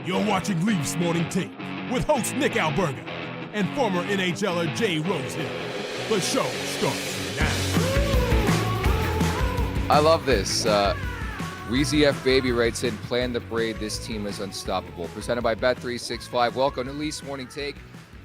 You're watching Leafs Morning Take with host Nick Alberga and former NHLer Jay Rosehill. The show starts now. I love this. Weezy F Baby writes in, plan the parade. This team is unstoppable. Presented by Bet365. Welcome to Leafs Morning Take.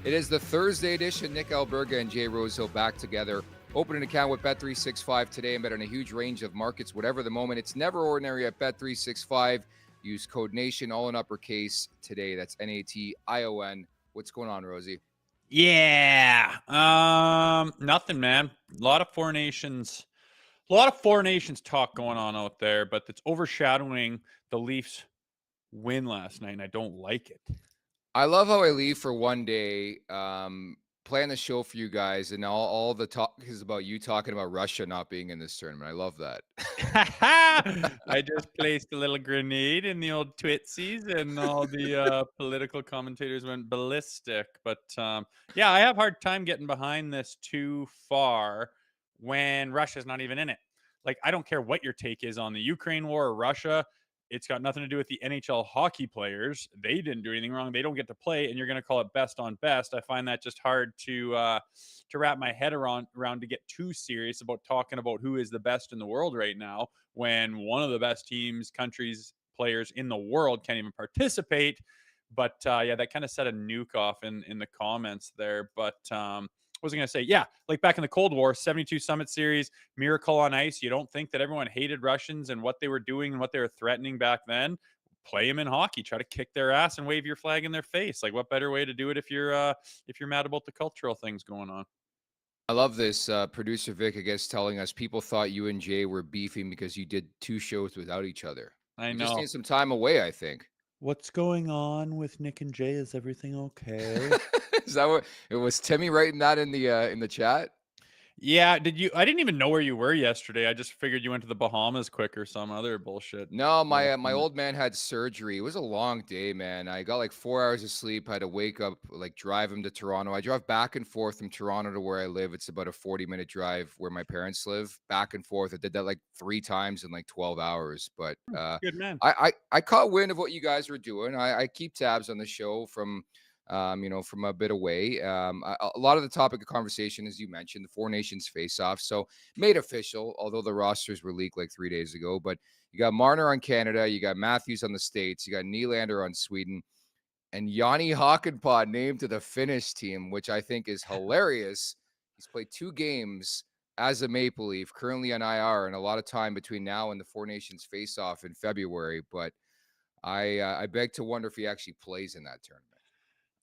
It is the Thursday edition. Nick Alberga and Jay Rosehill back together. Open an account with Bet365 today and bet on a huge range of markets, whatever the moment. It's never ordinary at Bet365. Use code NATION, all in uppercase today. That's NATION. What's going on, Rosie? Yeah. Nothing, man. A lot of Four Nations talk going on out there, but it's overshadowing the Leafs win last night, and I don't like it. I love how I leave for one day, plan the show for you guys, and all the talk is about you talking about Russia not being in this tournament. I love that. I just placed a little grenade in the old Twitsies, and all the political commentators went ballistic. But yeah, I have a hard time getting behind this too far when Russia's not even in it. Like, I don't care what your take is on the Ukraine war or Russia. It's got nothing to do with the NHL hockey players. They didn't do anything wrong. They don't get to play, and you're going to call it best on best. I find that just hard to wrap my head around to get too serious about talking about who is the best in the world right now when one of the best teams, countries, players in the world can't even participate. But yeah, that kind of set a nuke off in the comments there. But what was I going to say? Yeah, like back in the Cold War, 72 Summit Series, Miracle on Ice. You don't think that everyone hated Russians and what they were doing and what they were threatening back then? Play them in hockey. Try to kick their ass and wave your flag in their face. Like, what better way to do it if you're mad about the cultural things going on? I love this. Producer Vic, I guess, telling us people thought you and Jay were beefing because you did 2 shows without each other. I You know. just need some time away, I think. What's going on with Nick and Jay? Is everything okay? Is that what it was? Timmy writing that in the chat? Yeah, I didn't even know where you were yesterday. I just figured you went to the Bahamas quick or some other bullshit. No, my old man had surgery. It was a long day, man. I got like 4 hours of sleep. I had to wake up, like drive him to Toronto. I drive back and forth from Toronto to where I live. It's about a 40-minute drive where my parents live, back and forth. I did that like 3 times in like 12 hours. But good man. I caught wind of what you guys were doing. I keep tabs on the show from from a bit away. A lot of the topic of conversation, as you mentioned, the Four Nations face-off. So made official, although the rosters were leaked like 3 days ago. But you got Marner on Canada, you got Matthews on the States, you got Nylander on Sweden, and Yanni Hakanpaa named to the Finnish team, which I think is hilarious. He's played 2 games as a Maple Leaf, currently on IR, and a lot of time between now and the Four Nations face-off in February. But I beg to wonder if he actually plays in that tournament.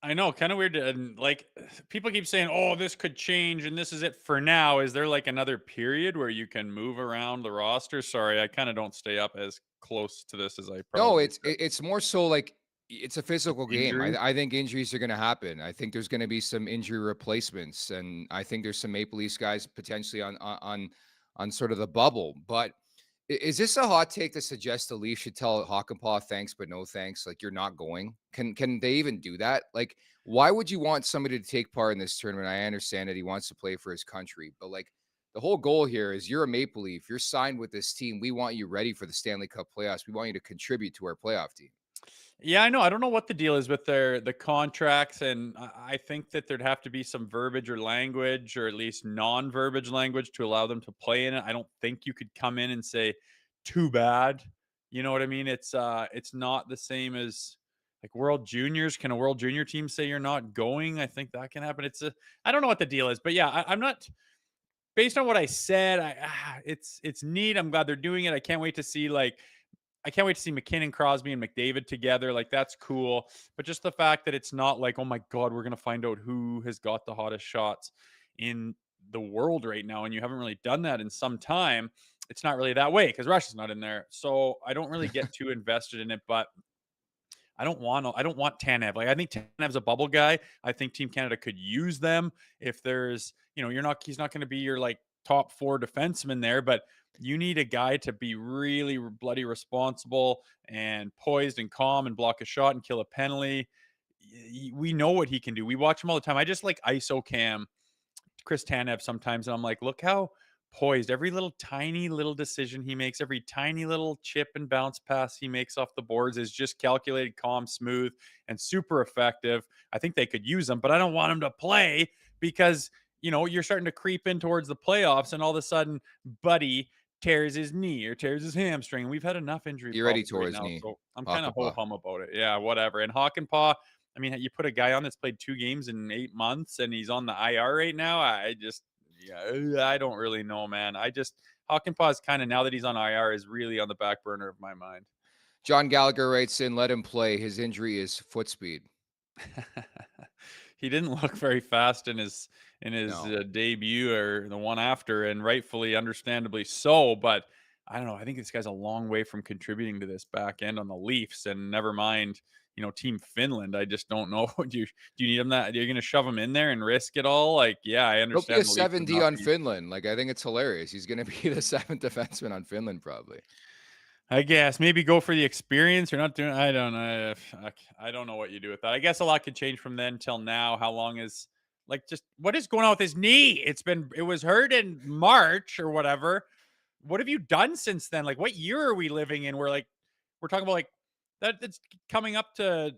I know, kind of weird. And like, people keep saying, "Oh, this could change, and this is it for now." Is there like another period where you can move around the roster? Sorry, I kind of don't stay up as close to this as I probably. No, it's more so like it's a physical game. Injuries? I think injuries are going to happen. I think there's going to be some injury replacements, and I think there's some Maple Leafs guys potentially on sort of the bubble. But is this a hot take to suggest the Leafs should tell Hakanpaa thanks but no thanks? Like, you're not going? Can they even do that? Like, why would you want somebody to take part in this tournament? I understand that he wants to play for his country, but like the whole goal here is you're a Maple Leaf. You're signed with this team. We want you ready for the Stanley Cup playoffs. We want you to contribute to our playoff team. Yeah, I know. I don't know what the deal is with the contracts, and I think that there'd have to be some verbiage or language, or at least non-verbiage language, to allow them to play in it. I don't think you could come in and say, "Too bad." You know what I mean? It's not the same as like World Juniors. Can a World Junior team say you're not going? I think that can happen. I don't know what the deal is, but yeah, I'm not. Based on what I said, it's neat. I'm glad they're doing it. I can't wait to see McKinnon, Crosby, and McDavid together. Like, that's cool. But just the fact that it's not like, oh my God, we're going to find out who has got the hottest shots in the world right now. And you haven't really done that in some time. It's not really that way because Russia's not in there. So I don't really get too invested in it. But I don't want Tanev. Like, I think Tanev's a bubble guy. I think Team Canada could use them if there's, he's not going to be your like top 4 defenseman there, but you need a guy to be really bloody responsible and poised and calm and block a shot and kill a penalty. We know what he can do. We watch him all the time. I just like ISO cam Chris Tanev sometimes, and I'm like, look how poised. Every little tiny little decision he makes, every tiny little chip and bounce pass he makes off the boards is just calculated, calm, smooth, and super effective. I think they could use him, but I don't want him to play because, you're starting to creep in towards the playoffs and all of a sudden Buddy tears his knee or tears his hamstring. We've had enough injury He already problems tore right his now, knee. so I'm kind of Hakanpaa. ho-hum about it. Yeah, whatever. And Hakanpaa, I mean, you put a guy on that's played 2 games in 8 months and he's on the IR right now. Yeah, I don't really know, man. Hakanpaa is kind of, now that he's on IR, is really on the back burner of my mind. John Gallagher writes in, let him play. His injury is foot speed. He didn't look very fast in his No. debut or the one after, and rightfully, understandably so. But I don't know. I think this guy's a long way from contributing to this back end on the Leafs, and never mind, Team Finland. I just don't know. Do you need him that? You're going to shove him in there and risk it all? Like, yeah, I He'll be a understand the Leafs would 7D not on be. Finland. Like, I think it's hilarious. He's going to be the 7th defenseman on Finland, probably. I guess maybe go for the experience or not doing. I don't know. I don't know what you do with that. I guess a lot could change from then till now. How long is just what is going on with his knee? It was hurt in March or whatever. What have you done since then? Like, what year are we living in? We're talking about like that. It's coming up to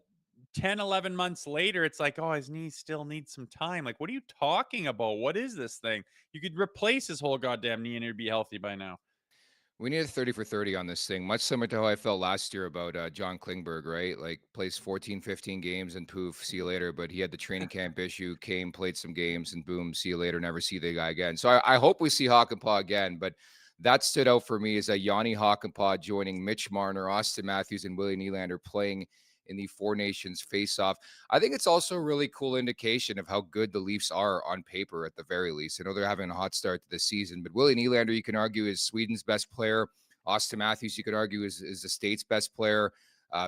10, 11 months later. It's like, oh, his knee still needs some time. Like, what are you talking about? What is this thing? You could replace his whole goddamn knee and it'd be healthy by now. We need a 30 for 30 on this thing, much similar to how I felt last year about John Klingberg, right? Like, plays 14, 15 games and poof, see you later. But he had the training camp issue, came, played some games, and boom, see you later, never see the guy again. So I hope we see Hakanpaa again. But that stood out for me is that Yanni Hakanpaa joining Mitch Marner, Austin Matthews, and Willie Nylander playing in the Four Nations face-off. I think it's also a really cool indication of how good the Leafs are on paper at the very least. I know they're having a hot start to the season, but Willie Nylander, you can argue, is Sweden's best player. Austin Matthews, you could argue, is the state's best player.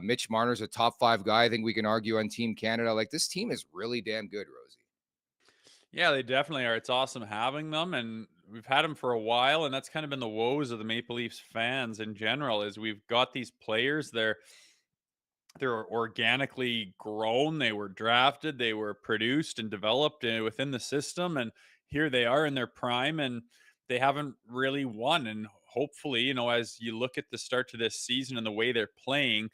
Mitch Marner's a top 5 guy. I think we can argue on Team Canada. Like, this team is really damn good, Rosie. Yeah, they definitely are. It's awesome having them, and we've had them for a while, and that's kind of been the woes of the Maple Leafs fans in general. Is we've got these players, they're organically grown, they were drafted, they were produced and developed within the system, and here they are in their prime, and they haven't really won. And hopefully, as you look at the start to this season and the way they're playing,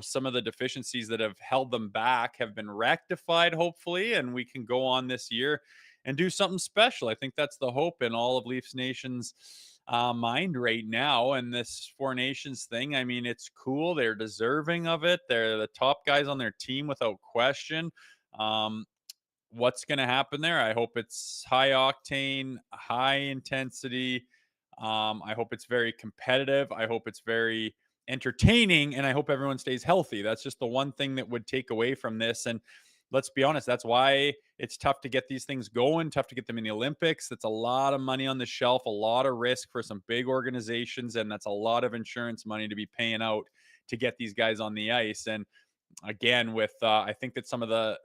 some of the deficiencies that have held them back have been rectified, hopefully, and we can go on this year and do something special. I think that's the hope in all of Leafs Nation's mind right now. And this Four Nations thing, I mean, it's cool. They're deserving of it. They're the top guys on their team without question. What's going to happen there? I hope it's high octane, high intensity. I hope it's very competitive. I hope it's very entertaining, and I hope everyone stays healthy. That's just the one thing that would take away from this. And let's be honest, that's why it's tough to get these things going, tough to get them in the Olympics. That's a lot of money on the shelf, a lot of risk for some big organizations, and that's a lot of insurance money to be paying out to get these guys on the ice. And again, with I think that some of the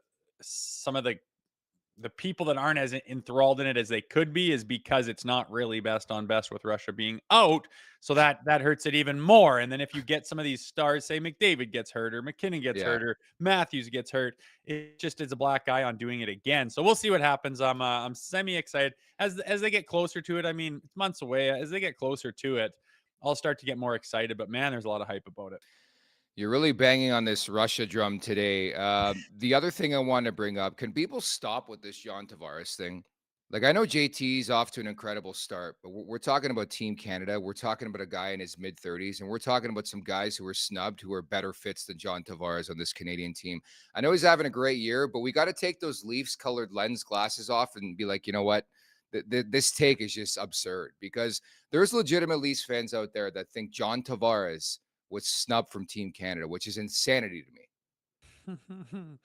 people that aren't as enthralled in it as they could be is because it's not really best on best with Russia being out. So that hurts it even more. And then if you get some of these stars, say McDavid gets hurt or McKinnon gets hurt or Matthews gets hurt, it just is a black eye on doing it again. So we'll see what happens. I'm semi excited as they get closer to it. I mean, it's months away. As they get closer to it, I'll start to get more excited. But man, there's a lot of hype about it. You're really banging on this Russia drum today. The other thing I want to bring up, can people stop with this John Tavares thing? Like, I know JT's off to an incredible start, but we're talking about Team Canada. We're talking about a guy in his mid-30s, and we're talking about some guys who are snubbed, who are better fits than John Tavares on this Canadian team. I know he's having a great year, but we got to take those Leafs-colored lens glasses off and be like, you know what? This take is just absurd, because there's legitimate Leafs fans out there that think John Tavares was snubbed from Team Canada, which is insanity to me.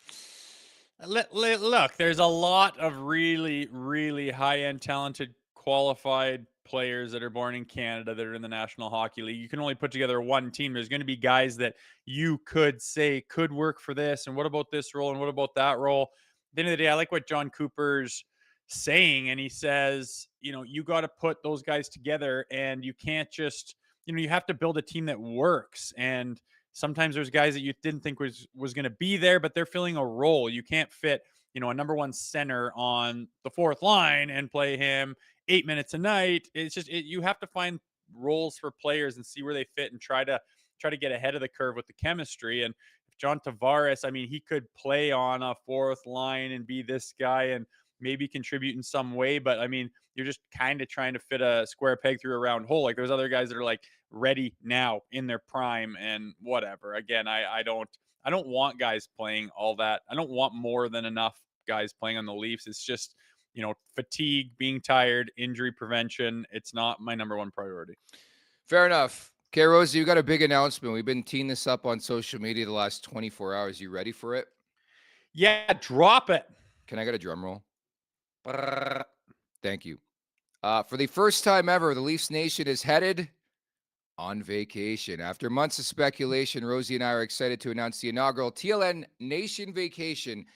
Look, there's a lot of really, really high-end, talented, qualified players that are born in Canada that are in the National Hockey League. You can only put together one team. There's going to be guys that you could say could work for this, and what about this role, and what about that role? At the end of the day, I like what John Cooper's saying, and he says, you got to put those guys together, and you can't just, you have to build a team that works. And sometimes there's guys that you didn't think was going to be there, but they're filling a role. You can't fit, a number one center on the fourth line and play him 8 minutes a night. It's just you have to find roles for players and see where they fit and try to get ahead of the curve with the chemistry. And if John Tavares, I mean, he could play on a fourth line and be this guy and maybe contribute in some way. But I mean, you're just kind of trying to fit a square peg through a round hole. Like there's other guys that are like ready now in their prime and whatever. Again, I don't want guys playing all that. I don't want more than enough guys playing on the Leafs. It's just, fatigue, being tired, injury prevention. It's not my number one priority. Fair enough. Okay, Rosie, you got a big announcement. We've been teeing this up on social media the last 24 hours. You ready for it? Yeah, drop it. Can I get a drum roll? Thank you. For the first time ever, the Leafs Nation is headed on vacation. After months of speculation, Rosie and I are excited to announce the inaugural TLN Nation vacation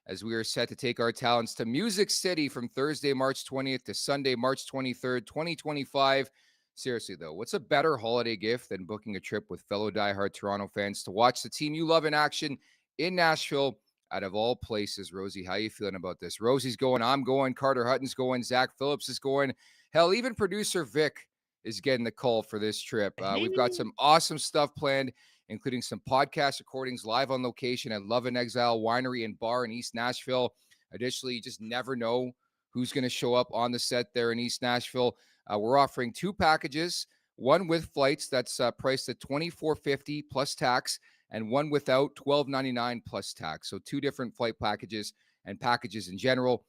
as we are set to take our talents to Music City from Thursday, March 20th to Sunday, March 23rd, 2025. Seriously, though, what's a better holiday gift than booking a trip with fellow diehard Toronto fans to watch the team you love in action in Nashville? Out of all places, Rosie, how you feeling about this? Rosie's going, I'm going, Carter Hutton's going, Zach Phillips is going. Hell, even producer Vic is getting the call for this trip. We've got some awesome stuff planned, including some podcast recordings live on location at Love and Exile Winery and Bar in East Nashville. Additionally, you just never know who's going to show up on the set there in East Nashville. We're offering 2 packages, one with flights that's priced at $24.50 plus tax, and one without $12.99 plus tax. So 2 different flight packages and packages in general.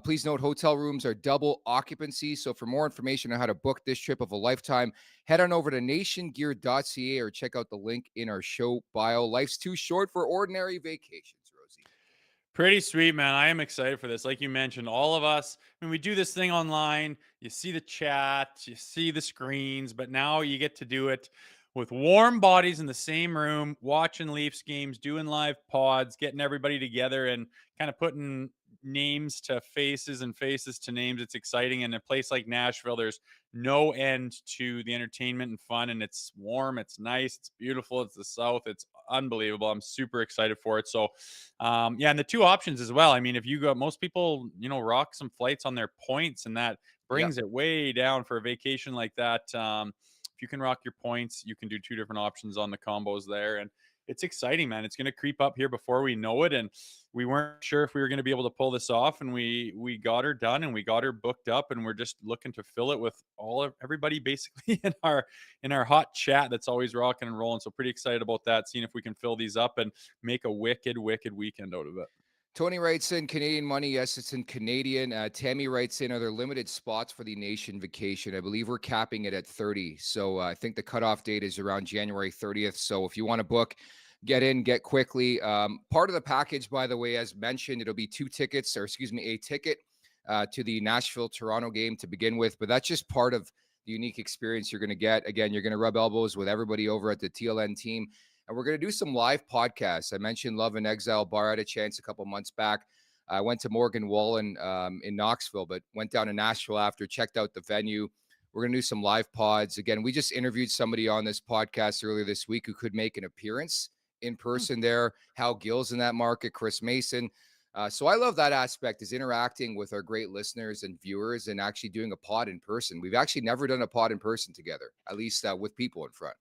Please note, hotel rooms are double occupancy. So for more information on how to book this trip of a lifetime, head on over to nationgear.ca or check out the link in our show bio. Life's too short for ordinary vacations, Rosie. Pretty sweet, man. I am excited for this. Like you mentioned, all of us, when we do this thing online, you see the chat, you see the screens, but now you get to do it with warm bodies in the same room, watching Leafs games, doing live pods, getting everybody together and kind of putting names to faces and faces to names. It's exciting. In a place like Nashville, there's no end to the entertainment and fun, and it's warm, it's nice, it's beautiful, it's the South, it's unbelievable. I'm super excited for it. So yeah, and the 2 options as well. I mean, if you go, most people rock some flights on their points, and that brings it way down for a vacation like that. If you can rock your points, you can do 2 different options on the combos there, and it's exciting, man. It's going to creep up here before we know it. And we weren't sure if we were going to be able to pull this off. And we got her done and we got her booked up. And we're just looking to fill it with everybody basically in our hot chat that's always rocking and rolling. So pretty excited about that, seeing if we can fill these up and make a wicked weekend out of it. Tony writes in Canadian money. Yes, it's in Canadian. Tammy writes in, are there limited spots for the Nation vacation? I believe we're capping it at 30. So I think the cutoff date is around January 30th. So if you want to book, get in, get quickly. Part of the package, by the way, as mentioned, it'll be a ticket to the Nashville-Toronto game to begin with. But that's just part of the unique experience you're going to get. Again, you're going to rub elbows with everybody over at the TLN team. And we're going to do some live podcasts. I mentioned Love and Exile Bar. I had a chance a couple months back. I went to Morgan Wallen in Knoxville, but went down to Nashville after, checked out the venue. We're going to do some live pods. Again, we just interviewed somebody on this podcast earlier this week who could make an appearance in person there. Hal Gill's in that market, Chris Mason. So I love that aspect, is interacting with our great listeners and viewers and actually doing a pod in person. We've actually never done a pod in person together, at least with people in front.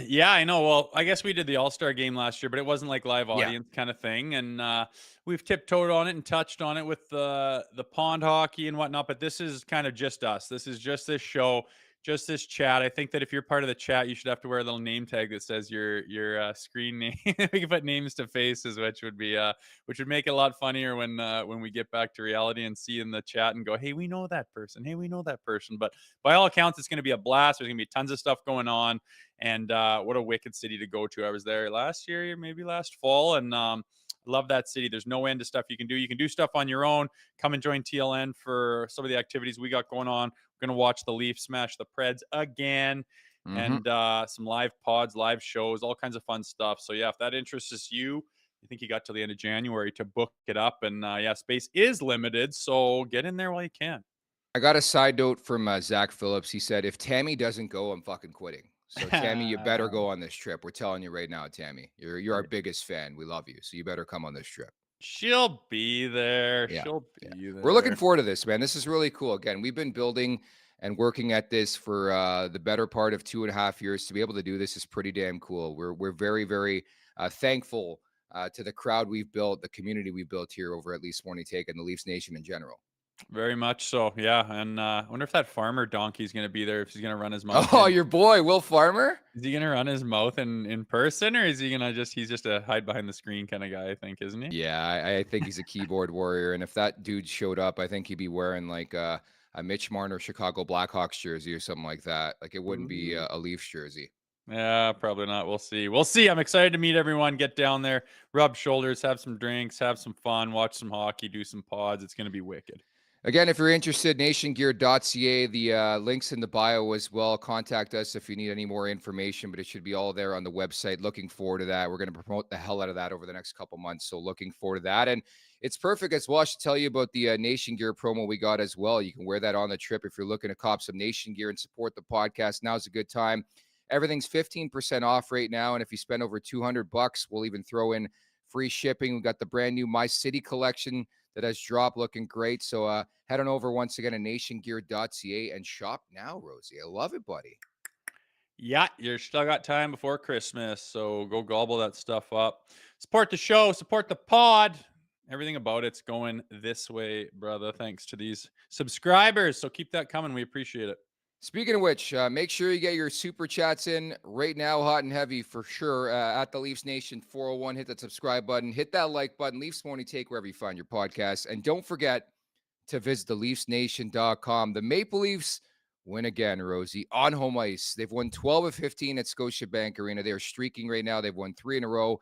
Yeah, I know. Well, I guess we did the All-Star game last year, but it wasn't like live audience kind of thing. And we've tiptoed on it and touched on it with the pond hockey and whatnot. But this is kind of just us. This is just this show, just this chat. I think that if you're part of the chat, you should have to wear a little name tag that says your screen name. We can put names to faces, which would make it a lot funnier when we get back to reality and see in the chat and go, hey, we know that person. Hey, we know that person. But by all accounts, it's going to be a blast. There's going to be tons of stuff going on. And what a wicked city to go to. I was there last year, maybe last fall, and love that city. There's no end to stuff you can do. You can do stuff on your own. Come and join TLN for some of the activities we got going on. We're going to watch the Leafs smash the Preds again, and some live pods, live shows, all kinds of fun stuff. So, yeah, if that interests you, I think you got till the end of January to book it up. And, yeah, space is limited, so get in there while you can. I got a side note from Zach Phillips. He said, if Tammy doesn't go, I'm fucking quitting. So, Tammy, you better go on this trip. We're telling you right now, Tammy. You're our biggest fan. We love you. So you better come on this trip. She'll be there. Yeah. She'll Yeah. be We're looking there. forward to this, man. This is really cool. Again, we've been building and working at this for the better part of 2.5 years. To be able to do this is pretty damn cool. We're very, very thankful to the crowd we've built, the community we built here over at Leafs Morning Take and the Leafs Nation in general. Very much so. Yeah. And I wonder if that farmer donkey's going to be there, if he's going to run his mouth. Oh, your boy, Will Farmer? Is he going to run his mouth in person, or is he going to he's just a hide behind the screen kind of guy, I think, isn't he? Yeah, I think he's a keyboard warrior. And if that dude showed up, I think he'd be wearing like a Mitch Marner Chicago Blackhawks jersey or something like that. Like it wouldn't be a Leafs jersey. Yeah, probably not. We'll see. We'll see. I'm excited to meet everyone. Get down there, rub shoulders, have some drinks, have some fun, watch some hockey, do some pods. It's going to be wicked. Again, if you're interested, nationgear.ca, the link's in the bio as well. Contact us if you need any more information, but it should be all there on the website. Looking forward to that. We're going to promote the hell out of that over the next couple months. So looking forward to that. And it's perfect as well. I should tell you about the Nation Gear promo we got as well. You can wear that on the trip. If you're looking to cop some Nation Gear and support the podcast, now's a good time. Everything's 15% off right now. And if you spend over $200, we'll even throw in free shipping. We got the brand new My City collection that has dropped, looking great. So head on over once again to nationgear.ca and shop now, Rosie. I love it, buddy. Yeah, you're still got time before Christmas, so go gobble that stuff up. Support the show, support the pod. Everything about it's going this way, brother. Thanks to these subscribers. So keep that coming. We appreciate it. Speaking of which, make sure you get your super chats in right now, hot and heavy for sure. At the Leafs Nation 401, hit that subscribe button, hit that like button, Leafs Morning Take wherever you find your podcast. And don't forget to visit the LeafsNation.com. The Maple Leafs win again, Rosie, on home ice. They've won 12 of 15 at Scotiabank Arena. They are streaking right now. They've won 3 in a row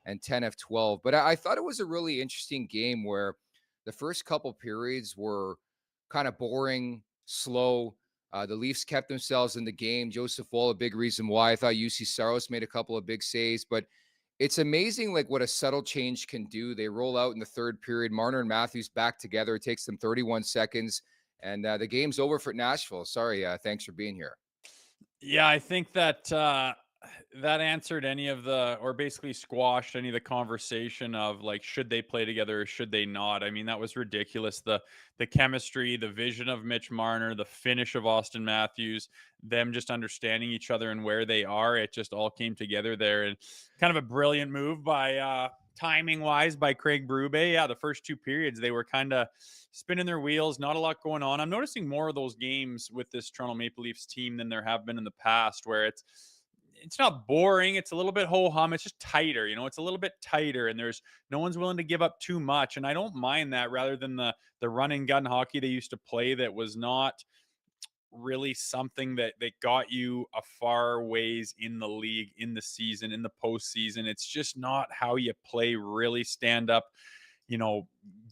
and 10 of 12. But I thought it was a really interesting game where the first couple periods were kind of boring, slow. The Leafs kept themselves in the game. Joseph Woll, a big reason why. I thought UC Saros made a couple of big saves, but it's amazing like what a subtle change can do. They roll out in the third period. Marner and Matthews back together. It takes them 31 seconds, and the game's over for Nashville. Sorry, thanks for being here. Yeah, I think that that answered any of the, or basically squashed any of the conversation of like, should they play together or should they not? I mean, that was ridiculous. The chemistry, the vision of Mitch Marner, the finish of Austin Matthews, them just understanding each other and where they are. It just all came together there, and kind of a brilliant move by timing wise by Craig Berube. Yeah, the first two periods they were kind of spinning their wheels, not a lot going on. I'm noticing more of those games with this Toronto Maple Leafs team than there have been in the past, where it's not boring. It's a little bit ho-hum. It's just tighter. It's a little bit tighter, and there's no one's willing to give up too much. And I don't mind that, rather than the run and gun hockey they used to play that was not really something that got you a far ways in the league, in the season, in the postseason. It's just not how you play really stand up,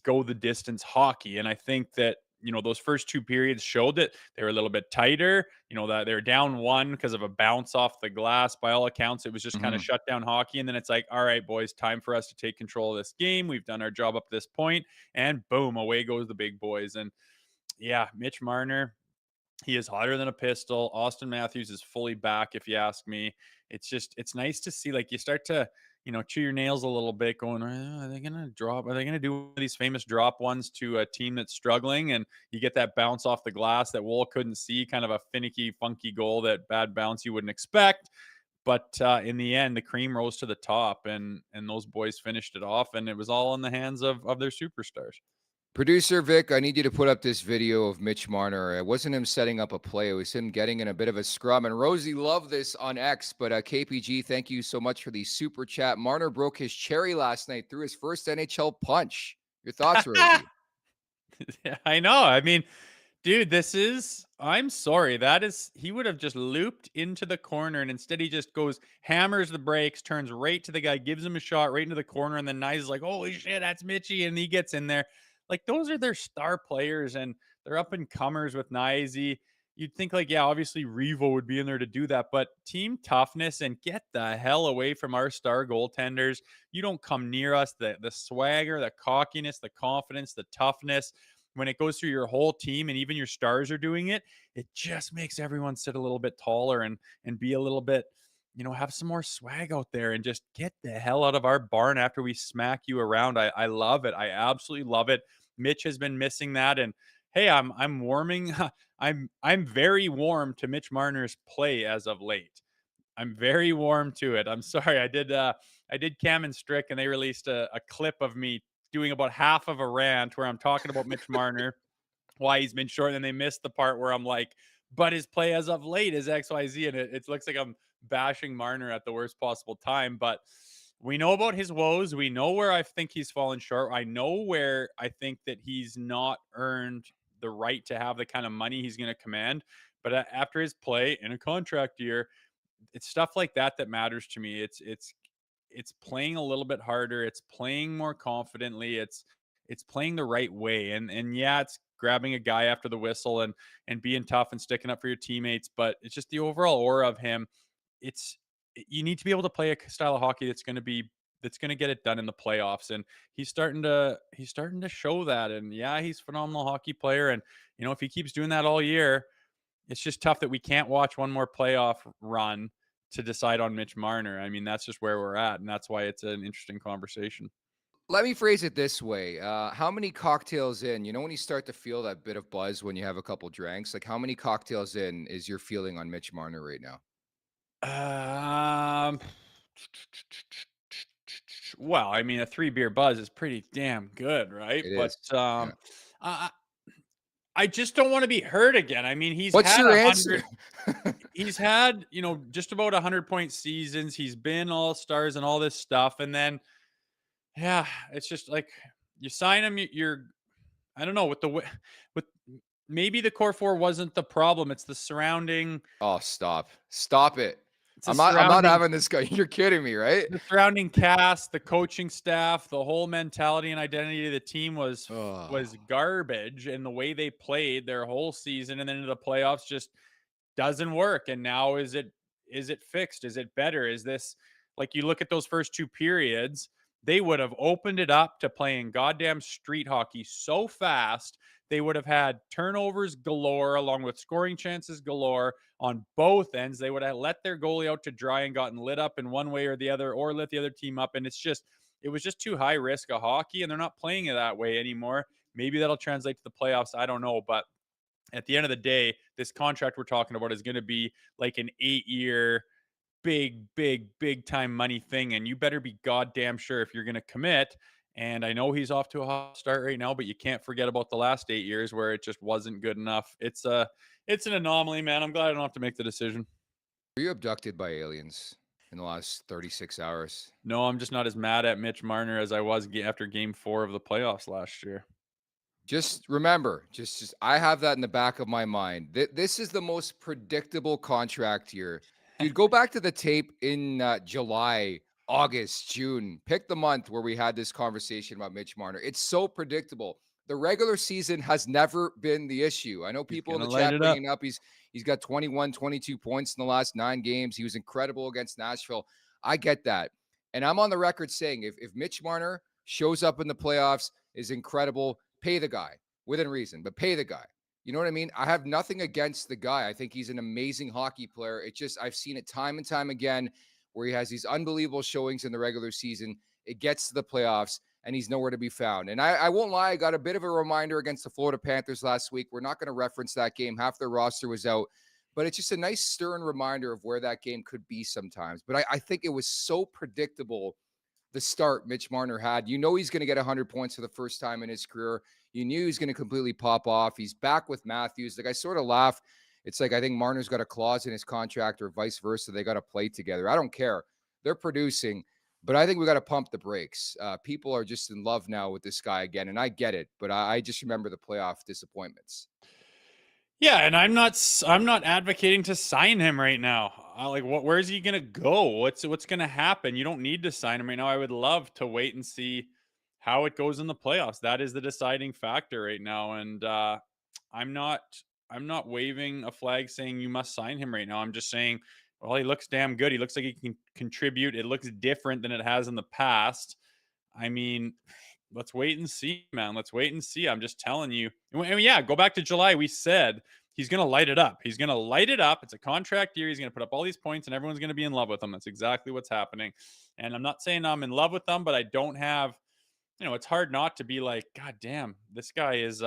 go the distance hockey. And I think that, those first two periods showed that they were a little bit tighter, that they were down one because of a bounce off the glass. By all accounts, it was just kind of shut down hockey. And then it's like, all right, boys, time for us to take control of this game. We've done our job up to this point, and boom, away goes the big boys. And yeah, Mitch Marner, he is hotter than a pistol. Austin Matthews is fully back, if you ask me. It's nice to see, like, you start to, chew your nails a little bit going, are they going to drop? Are they going to do one of these famous drop ones to a team that's struggling? And you get that bounce off the glass that Woll couldn't see, kind of a finicky, funky goal, that bad bounce you wouldn't expect. But in the end, the cream rose to the top, and those boys finished it off, and it was all in the hands of their superstars. Producer Vic, I need you to put up this video of Mitch Marner. It wasn't him setting up a play. It was him getting in a bit of a scrum. And Rosie loved this on X. But KPG, thank you so much for the super chat. Marner broke his cherry last night through his first NHL punch. Your thoughts, Rosie? Yeah, I know. I mean, dude, I'm sorry. He would have just looped into the corner, and instead he just goes, hammers the brakes, turns right to the guy, gives him a shot right into the corner. And then Nyes is like, holy shit, that's Mitchie. And he gets in there. Like, those are their star players, and they're up and comers with Nyes. You'd think, like, yeah, obviously Revo would be in there to do that, but team toughness and get the hell away from our star goaltenders. You don't come near us. The swagger, the cockiness, the confidence, the toughness, when it goes through your whole team and even your stars are doing it, it just makes everyone sit a little bit taller and be a little bit have some more swag out there and just get the hell out of our barn after we smack you around. I love it. I absolutely love it. Mitch has been missing that. And hey, I'm warming. I'm very warm to Mitch Marner's play as of late. I'm very warm to it. I'm sorry. I did Cam and Strick, and they released a clip of me doing about half of a rant where I'm talking about Mitch Marner, why he's been short, and then they missed the part where I'm like, but his play as of late is XYZ, and it looks like I'm bashing Marner at the worst possible time. But we know about his woes. We know where I think he's fallen short. I know where I think that he's not earned the right to have the kind of money he's going to command. But after his play in a contract year, it's stuff like that that matters to me. It's playing a little bit harder. It's playing more confidently. It's playing the right way. And yeah, it's grabbing a guy after the whistle and being tough and sticking up for your teammates. But it's just the overall aura of him. It's You need to be able to play a style of hockey that's going to get it done in the playoffs. And he's starting to show that. And yeah, he's a phenomenal hockey player. And if he keeps doing that all year, it's just tough that we can't watch one more playoff run to decide on Mitch Marner. I mean, that's just where we're at, and that's why it's an interesting conversation. Let me phrase it this way. How many cocktails in, when you start to feel that bit of buzz when you have a couple drinks, like how many cocktails in is your feeling on Mitch Marner right now? Um, well, I mean, a 3 beer buzz is pretty damn good, right? It But is. Yeah. I, I just don't want to be hurt again. I mean, he's What's had your answer? he's had, just about 100-point seasons. He's been all stars and all this stuff. And then, yeah, it's just like you sign him, you're, I don't know, with maybe the core four wasn't the problem. It's the surrounding, Oh, stop. Stop it. it's I'm not having this guy. You're kidding me, right? the surrounding cast, the coaching staff, the whole mentality and identity of the team was Oh. was garbage, and the way they played their whole season and then into the playoffs just doesn't work. And now is it fixed? Is it better? Is this, like, you look at those first 2 periods, they would have opened it up to playing goddamn street hockey so fast. They would have had turnovers galore along with scoring chances galore on both ends. They would have let their goalie out to dry and gotten lit up in one way or the other, or lit the other team up. And it was just too high risk of hockey, and they're not playing it that way anymore. Maybe that'll translate to the playoffs. I don't know. But at the end of the day, this contract we're talking about is going to be like an 8-year, big time money thing. And you better be goddamn sure if you're going to commit. And I know he's off to a hot start right now, but you can't forget about the last 8 years where it just wasn't good enough. It's an anomaly, man. I'm glad I don't have to make the decision. Were you abducted by aliens in the last 36 hours? No, I'm just not as mad at Mitch Marner as I was after Game 4 of the playoffs last year. Just remember, just I have that in the back of my mind. This is the most predictable contract year. Dude, go back to the tape in July, August, June. Pick the month where we had this conversation about Mitch Marner. It's so predictable. The regular season has never been the issue. I know He's people in gonna the light chat it up. bringing up he's got 21, 22 points in the last 9 games. He was incredible against Nashville. I get that. And I'm on the record saying if Mitch Marner shows up in the playoffs, is incredible, pay the guy within reason, but pay the guy. You know what I mean? I have nothing against the guy. I think he's an amazing hockey player. It just, I've seen it time and time again where he has these unbelievable showings in the regular season. It gets to the playoffs and he's nowhere to be found. And I won't lie, I got a bit of a reminder against the Florida Panthers last week. We're not going to reference that game. Half their roster was out, but it's just a nice stern reminder of where that game could be sometimes. But I think it was so predictable, the start Mitch Marner had. You know he's going to get 100 points for the first time in his career. You knew he's going to completely pop off. He's back with Matthews. Like, I sort of laugh. It's like I think Marner's got a clause in his contract or vice versa. They got to play together. I don't care. They're producing, but I think we got to pump the brakes. People are just in love now with this guy again, and I get it, but I just remember the playoff disappointments. Yeah, and I'm not advocating to sign him right now. Where's he gonna go? What's gonna happen? You don't need to sign him right now. I would love to wait and see how it goes in the playoffs. That is the deciding factor right now. And I'm not waving a flag saying you must sign him right now. I'm just saying, well, he looks damn good. He looks like he can contribute. It looks different than it has in the past. I mean, let's wait and see, man. Let's wait and see. I'm just telling you. And yeah, go back to July. We said he's going to light it up. He's going to light it up. It's a contract year. He's going to put up all these points and everyone's going to be in love with him. That's exactly what's happening. And I'm not saying I'm in love with them, but I don't have, it's hard not to be like, God damn, this guy is,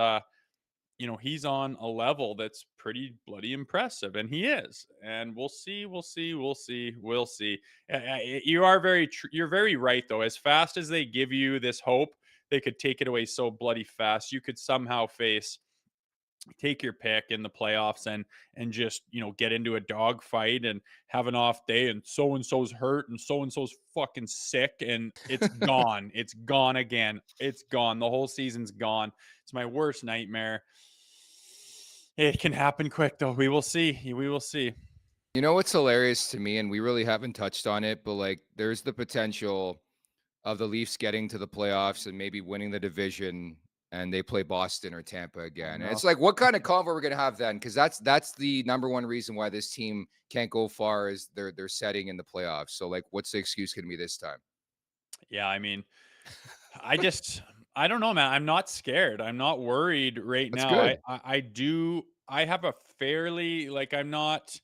he's on a level that's pretty bloody impressive, and he is. And we'll see. You are you're very right, though. As fast as they give you this hope, they could take it away so bloody fast. You could somehow take your pick in the playoffs and just get into a dog fight and have an off day, and so-and-so's hurt and so-and-so's fucking sick, and it's gone. It's gone again. It's gone. The whole season's gone. It's my worst nightmare. It can happen quick, though. We will see. You know what's hilarious to me, and we really haven't touched on it, but like there's the potential of the Leafs getting to the playoffs and maybe winning the division, and they play Boston or Tampa again. And it's like, what kind of convo we're gonna have then? Because that's the number one reason why this team can't go far is their setting in the playoffs. So like, what's the excuse gonna be this time? Yeah, I mean, I don't know, man. I'm not scared. I'm not worried right That's now. good. I have a fairly, like, I'm not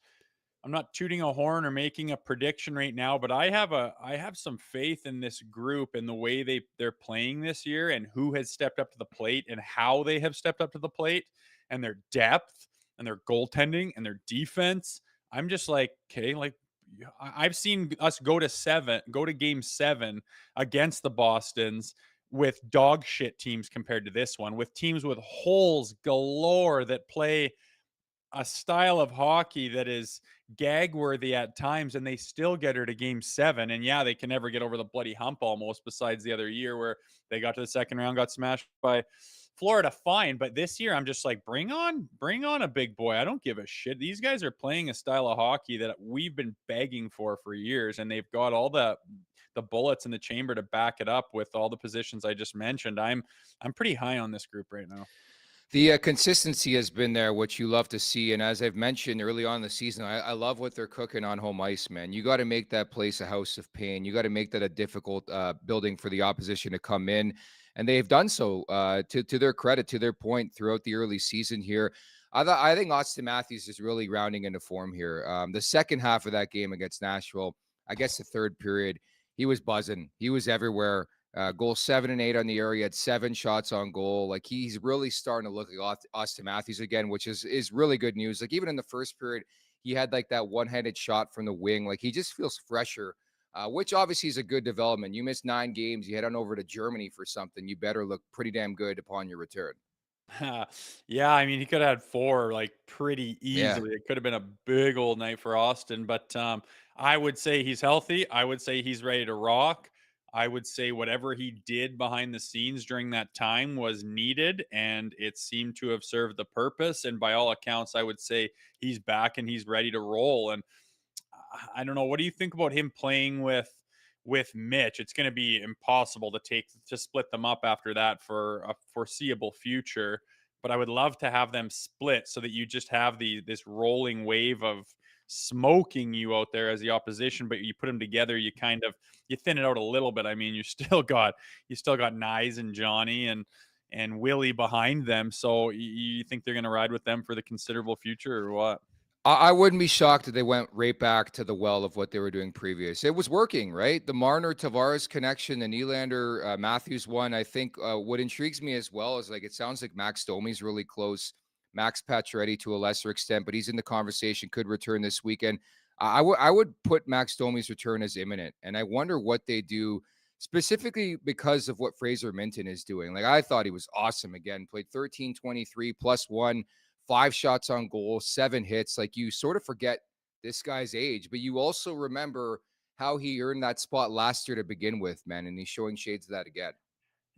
tooting a horn or making a prediction right now, but I have some faith in this group and the way they're playing this year, and who has stepped up to the plate and how they have stepped up to the plate, and their depth and their goaltending and their defense. I'm just like, okay, like, I've seen us go to game 7 against the Bostons with dog shit teams compared to this one, with teams with holes galore that play a style of hockey that is gag worthy at times, and they still get her to game 7. And yeah, they can never get over the bloody hump almost, besides the other year where they got to the second round, got smashed by Florida. Fine. But this year I'm just like, bring on a big boy. I don't give a shit. These guys are playing a style of hockey that we've been begging for years, and they've got all the bullets in the chamber to back it up with all the positions I just mentioned. I'm pretty high on this group right now. The consistency has been there, which you love to see. And as I've mentioned early on in the season, I love what they're cooking on home ice, man. You got to make that place a house of pain. You got to make that a difficult building for the opposition to come in. And they've done so to their credit, to their point throughout the early season here. I think Austin Matthews is really rounding into form here. The second half of that game against Nashville, I guess the third period, he was buzzing. He was everywhere. Goal 7 and 8 on the year. He had 7 shots on goal. Like, he's really starting to look like Austin Matthews again, which is really good news. Like, even in the first period, he had like that one-handed shot from the wing. Like, he just feels fresher, which obviously is a good development. You missed 9 games. You head on over to Germany for something. You better look pretty damn good upon your return. Yeah, I mean, he could have had 4 like pretty Yeah. easily. It could have been a big old night for Austin, but I would say he's healthy. I would say he's ready to rock. I would say whatever he did behind the scenes during that time was needed, and it seemed to have served the purpose. And by all accounts, I would say he's back and he's ready to roll. And I don't know, what do you think about him playing with Mitch? It's going to be impossible to split them up after that for a foreseeable future. But I would love to have them split so that you just have this rolling wave of smoking you out there as the opposition. But you put them together, you thin it out a little bit. I mean, you still got Nyes and Johnny and Willie behind them. So you think they're going to ride with them for the considerable future, or what? I wouldn't be shocked if they went right back to the well of what they were doing previous. It was working, right? The Marner Tavares connection, the Nylander Matthews one. I think what intrigues me as well is, like, it sounds like Max Domi's really close. Max Pacioretty to a lesser extent, but he's in the conversation, could return this weekend. I would put Max Domi's return as imminent, and I wonder what they do specifically because of what Fraser Minten is doing. Like, I thought he was awesome again. Played 13, 23, +1, 5 shots on goal, 7 hits. Like, you sort of forget this guy's age, but you also remember how he earned that spot last year to begin with, man, and he's showing shades of that again.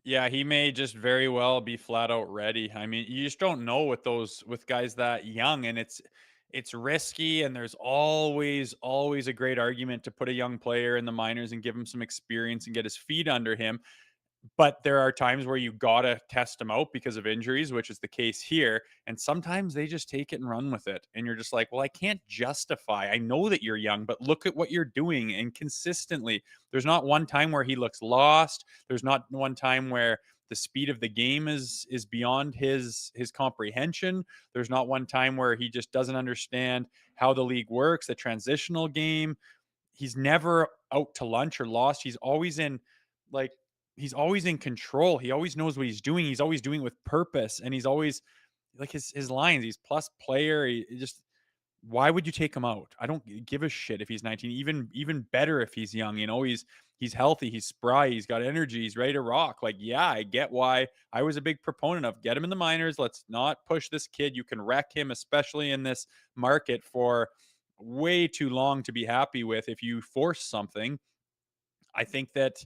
Yeah, he may just very well be flat out ready. I mean, you just don't know with guys that young, and it's risky, and there's always a great argument to put a young player in the minors and give him some experience and get his feet under him. But there are times where you gotta test them out because of injuries, which is the case here. And sometimes they just take it and run with it. And you're just like, well, I can't justify. I know that you're young, but look at what you're doing. And consistently, there's not one time where he looks lost. There's not one time where The speed of the game is beyond his comprehension. There's not one time where he just doesn't understand how the league works, the transitional game. He's never out to lunch or lost. Like he's always in control. He always knows what he's doing. He's always doing it with purpose, and he's always like his lines. He's plus player. He just, why would you take him out? I don't give a shit if he's 19. Even better if he's young. He's healthy. He's spry. He's got energy. He's ready to rock. Like, yeah, I get why I was a big proponent of get him in the minors. Let's not push this kid. You can wreck him, especially in this market, for way too long to be happy with if you force something. I think that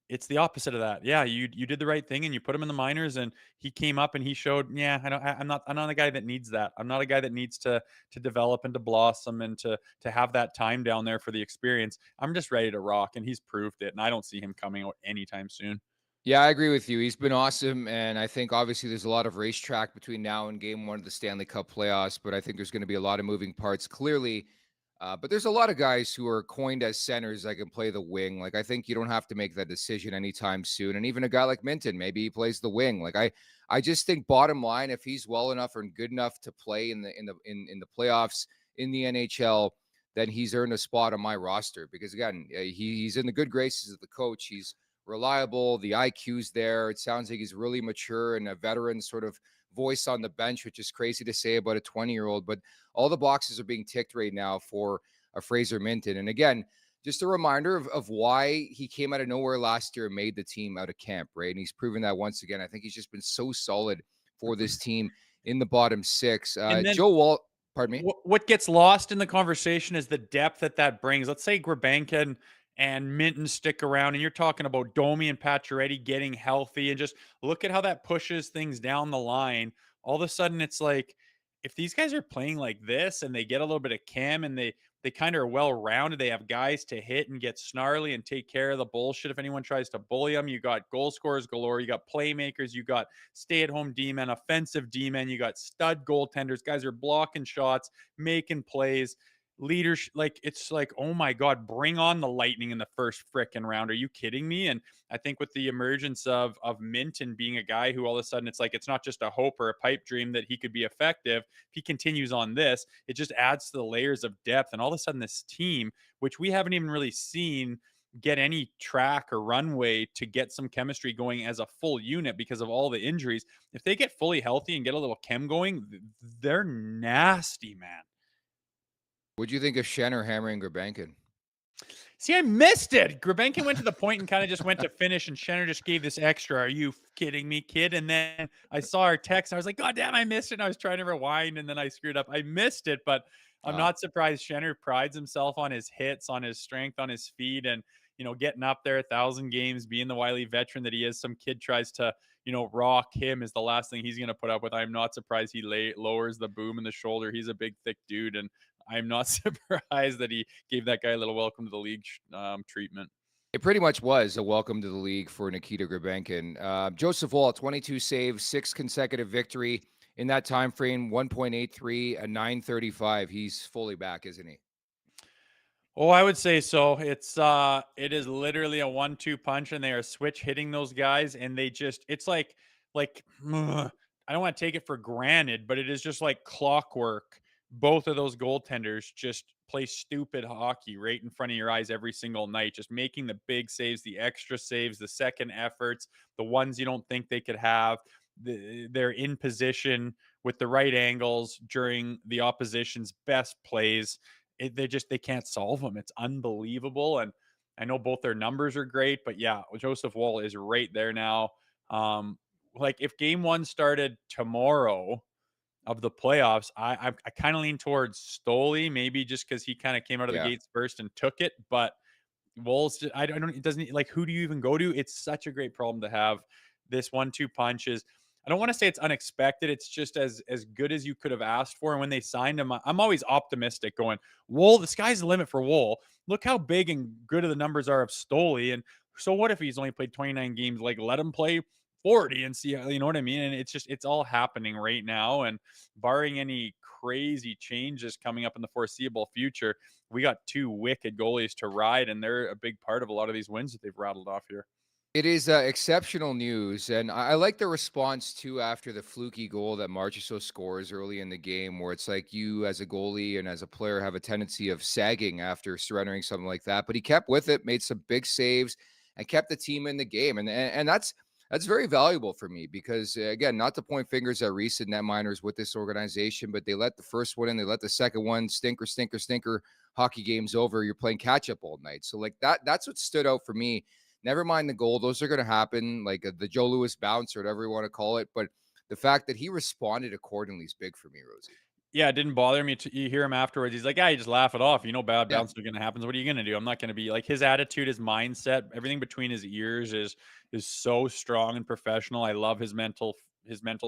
it's the opposite of that. Yeah, you did the right thing and you put him in the minors, and he came up and he showed, yeah, I'm not a guy that needs that. I'm not a guy that needs to develop and to blossom and to have that time down there for the experience. I'm just ready to rock, and he's proved it, and I don't see him coming out anytime soon. Yeah, I agree with you. He's been awesome, and I think obviously there's a lot of racetrack between now and Game 1 of the Stanley Cup playoffs, but I think there's going to be a lot of moving parts, clearly. But there's a lot of guys who are coined as centers that can play the wing. Like, I think you don't have to make that decision anytime soon. And even a guy like Minten, maybe he plays the wing. Like, I just think bottom line, if he's well enough and good enough to play in the playoffs in the NHL, then he's earned a spot on my roster. Because again, he's in the good graces of the coach. He's reliable. The IQ's there. It sounds like he's really mature and a veteran sort of voice on the bench, which is crazy to say about a 20-year-old. But all the boxes are being ticked right now for a Fraser Minten. And again, just a reminder of why he came out of nowhere last year and made the team out of camp, right? And he's proven that once again. I think he's just been so solid for this team in the bottom six. Joe Wall, pardon me. What gets lost in the conversation is the depth that brings. Let's say Grabenkin and Minten stick around, and you're talking about Domi and Pacioretty getting healthy, and just look at how that pushes things down the line. All of a sudden, it's like, if these guys are playing like this and they get a little bit of chem and they kind of are well rounded, they have guys to hit and get snarly and take care of the bullshit if anyone tries to bully them. You got goal scorers galore, you got playmakers, you got stay-at-home D-men, offensive D-men, you got stud goaltenders. Guys are blocking shots, making plays, leadership. Like, it's like, oh my god, bring on the Lightning in the first frickin' round. Are you kidding me? And I think with the emergence of Minten being a guy who all of a sudden it's like, it's not just a hope or a pipe dream that he could be effective. If he continues on this, it just adds to the layers of depth, and all of a sudden this team, which we haven't even really seen get any track or runway to get some chemistry going as a full unit because of all the injuries, if they get fully healthy and get a little chem going, they're nasty, man. What'd you think of Schenner hammering Grabenkin? See, I missed it. Grabenkin went to the point and kind of just went to finish, and Schenner just gave this extra. Are you kidding me, kid? And then I saw our text. And I was like, God damn, I missed it. And I was trying to rewind, and then I screwed up. I missed it, but I'm not surprised. Schenner prides himself on his hits, on his strength, on his feet, and getting up there 1,000 games, being the wily veteran that he is. Some kid tries to rock him is the last thing he's going to put up with. I'm not surprised he lowers the boom in the shoulder. He's a big, thick dude, and I'm not surprised that he gave that guy a little welcome to the league treatment. It pretty much was a welcome to the league for Nikita Grabenkin. Joseph Woll, 22 saves, 6 consecutive victory in that time frame, 1.83, a 935. He's fully back, isn't he? Oh, I would say so. It is literally a 1-2 punch, and they are switch hitting those guys, and it's like I don't want to take it for granted, but it is just like clockwork. Both of those goaltenders just play stupid hockey right in front of your eyes every single night, just making the big saves, the extra saves, the second efforts, the ones you don't think they could have. They're in position with the right angles during the opposition's best plays. They can't solve them. It's unbelievable. And I know both their numbers are great, but yeah, Joseph Woll is right there now. Like, if game 1 started tomorrow of the playoffs, I kind of lean towards Stoli, maybe just because he kind of came out of the gates first and took it. But Woll's, it doesn't, like, who do you even go to? It's such a great problem to have. This 1-2 punch is, I don't want to say it's unexpected. It's just as good as you could have asked for. And when they signed him, I'm always optimistic, going, Woll, the sky's the limit for Woll. Look how big and good of the numbers are of Stoli. And so what if he's only played 29 games? Like, let him play 40 and see how, you know what I mean? And it's all happening right now. And barring any crazy changes coming up in the foreseeable future, we got 2 wicked goalies to ride, and they're a big part of a lot of these wins that they've rattled off here. It is exceptional news, and I like the response too after the fluky goal that Marchessault scores early in the game, where it's like you as a goalie and as a player have a tendency of sagging after surrendering something like that. But he kept with it, made some big saves, and kept the team in the game, and that's very valuable for me because again, not to point fingers at recent net miners with this organization, but they let the first one in, they let the second one stinker. Hockey game's over. You're playing catch up all night, so like that's what stood out for me. Never mind the goal; those are going to happen, like the Joe Louis bounce or whatever you want to call it. But the fact that he responded accordingly is big for me, Rosie. Yeah, it didn't bother me to you hear him afterwards. He's like, "Yeah, you just laugh it off. You know, bad Yeah. bounces are gonna happen. So what are you gonna do? I'm not gonna be like his attitude, his mindset, everything between his ears is so strong and professional. I love his mental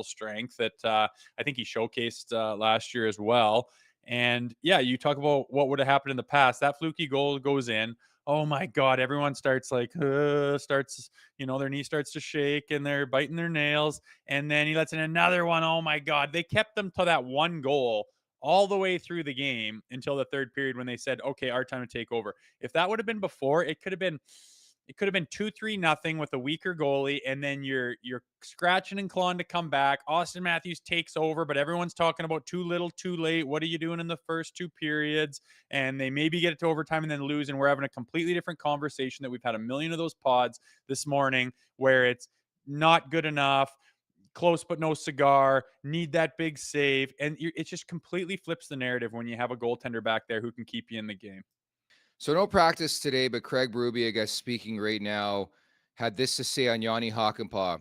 strength that I think he showcased last year as well. And yeah, you talk about what would have happened in the past. That fluky goal goes in. Oh my God, everyone starts like starts, their knee starts to shake and they're biting their nails. And then he lets in another one. Oh my God. They kept them to that one goal all the way through the game until the third period when they said, okay, our time to take over. If that would have been before, it could have been 2-3 nothing with a weaker goalie, and then you're scratching and clawing to come back. Austin Matthews takes over, but everyone's talking about too little, too late. What are you doing in the first two periods? And they maybe get it to overtime and then lose, and we're having a completely different conversation that we've had a million of those pods this morning where it's not good enough, close but no cigar, need that big save, and it just completely flips the narrative when you have a goaltender back there who can keep you in the game. So no practice today, but Craig Berube, I guess, speaking right now, had this to say on Yanni Hakanpaa.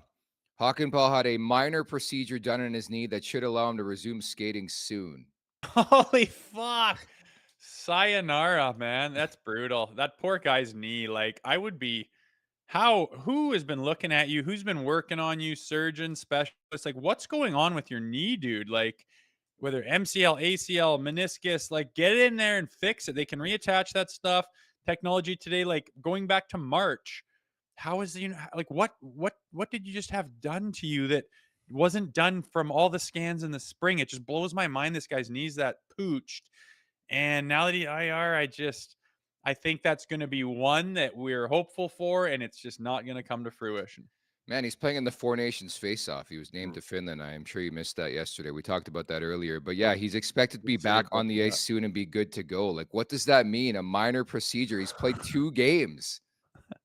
Hakanpaa had a minor procedure done on his knee that should allow him to resume skating soon. Holy fuck. Sayonara, man. That's brutal. That poor guy's knee. Like, I would be who has been looking at you? Who's been working on you? Surgeon, specialist? Like, what's going on with your knee, dude? Like, whether MCL, ACL, meniscus, like, get in there and fix it. They can reattach that stuff. Technology today, like going back to March. How is like what did you just have done to you that wasn't done from all the scans in the spring? It just blows my mind. This guy's knees that pooched, and now that he IR, I think that's going to be one that we're hopeful for, and it's just not going to come to fruition. Man, he's playing in the Four Nations face-off. He was named to Finland. I'm sure you missed that yesterday. We talked about that earlier. But yeah, he's expected to be back on the ice soon and be good to go. Like, what does that mean? A minor procedure. He's played 2 games,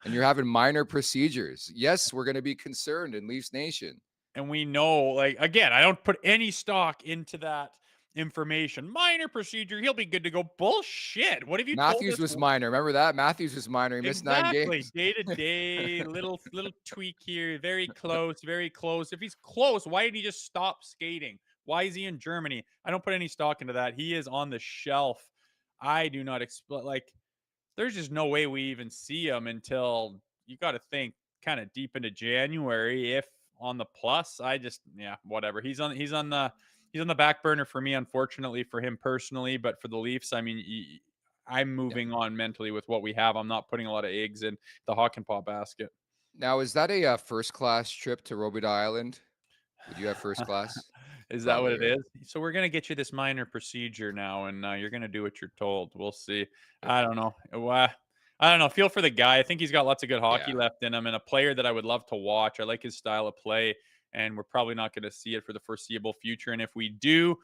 and you're having minor procedures. Yes, we're going to be concerned in Leafs Nation. And we know, like, again, I don't put any stock into that information. Minor procedure, he'll be good to go. Bullshit. What have you told Matthews us? was minor. Remember that? Matthews was minor. He missed 9 games. Day to day, little tweak here. Very close, very close. If he's close, why did he just stop skating? Why is he in Germany? I don't put any stock into that. He is on the shelf. I do not expect, like, there's just no way we even see him until you got to think kind of deep into January. If on the plus, yeah, whatever. He's on the back burner for me, unfortunately for him personally, but for the Leafs, I mean, I'm moving on mentally with what we have. I'm not putting a lot of eggs in the Hakanpaa basket. Now, is that a first-class trip to Robida Island? Would you have first class? Is that what Probably, it right? is? So we're gonna get you this minor procedure now, and you're gonna do what you're told. We'll see. I don't know. I don't know. Feel for the guy. I think he's got lots of good hockey Yeah. left in him, and a player that I would love to watch. I like his style of play, and we're probably not going to see it for the foreseeable future. And if we do,